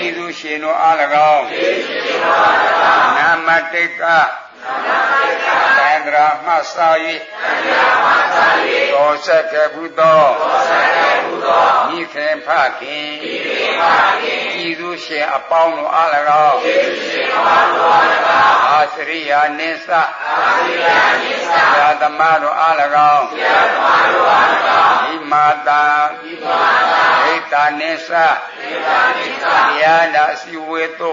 ဤသူရှင်တို့အား၎င်းနာမတိတ်ကသံဃ န္ဒရာမှစာ၍တော်ဆက်ကဘူးသောမိခင်ဖခင်ဤသူရှင်အပေါင်းတို့အား၎င်းအာစရိယာနိစ္စယာသမတို့အား၎င်းဤမာတာဣတာနိစ္စယာနာစီဝေတု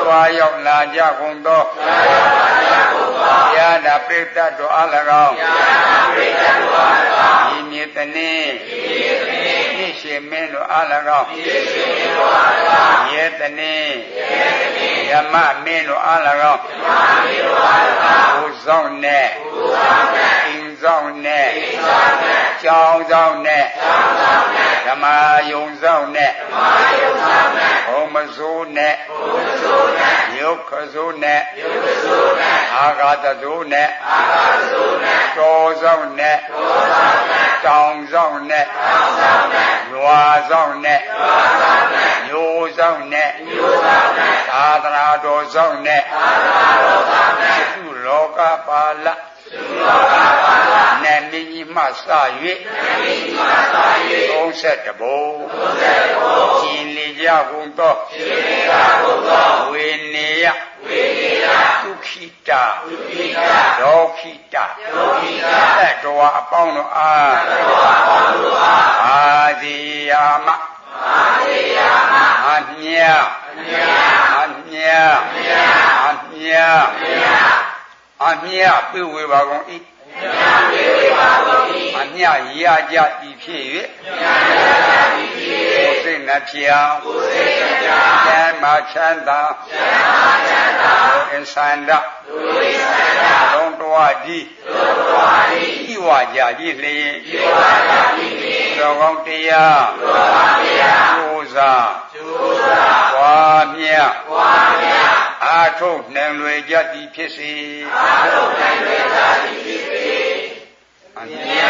သွားရောက်လာကြကုန်သောယာနာပိဋကတို့အား၎င်းဤမြေတနည်းဤရှင်မင်းတို့အား၎င်းယေတနည်းယမမင်းတို့အား၎င်းဘုဆောင်နဲ့အင်းဆောင်နဲ့ကျောင်းဆောင်နဲ့ဓမ္မယုံဆောင်နဲ့ဘုံမစိုးနဲ့ယုတ်ခစိုးနဲ့အာဂတစိုးနဲ့တော်ဆောင်နဲ့တောင်ဆောင်နဲ့ရွာဆောင်နဲ့မျိုးဆောင်နဲ့သာသနာတော်ဆောင်နဲ့သုလောကပါဠနမင်းကြီးမှစ၍31ဘုံကျင်လေကြကုန်သောဝေနေယဒုခိတာဒေါခိတာသက်တော်အပေါင်းတို့အားအာဇီယာမအမြပြုဝေပါကုန်၏အမြရကြသည်ဖြစ်၍ကိုယ်စိတ်နှပြကျမ်းမာချမ်းသာအင်္ဆန္ဒလုံးတော်သည်ဤဝါကြသည်လျင်တော်ကောင်းတရားကျိုးစားဝါမြအာထုတ်နိုင်လွယ်ကြသည်ဖြစ်စေအမြ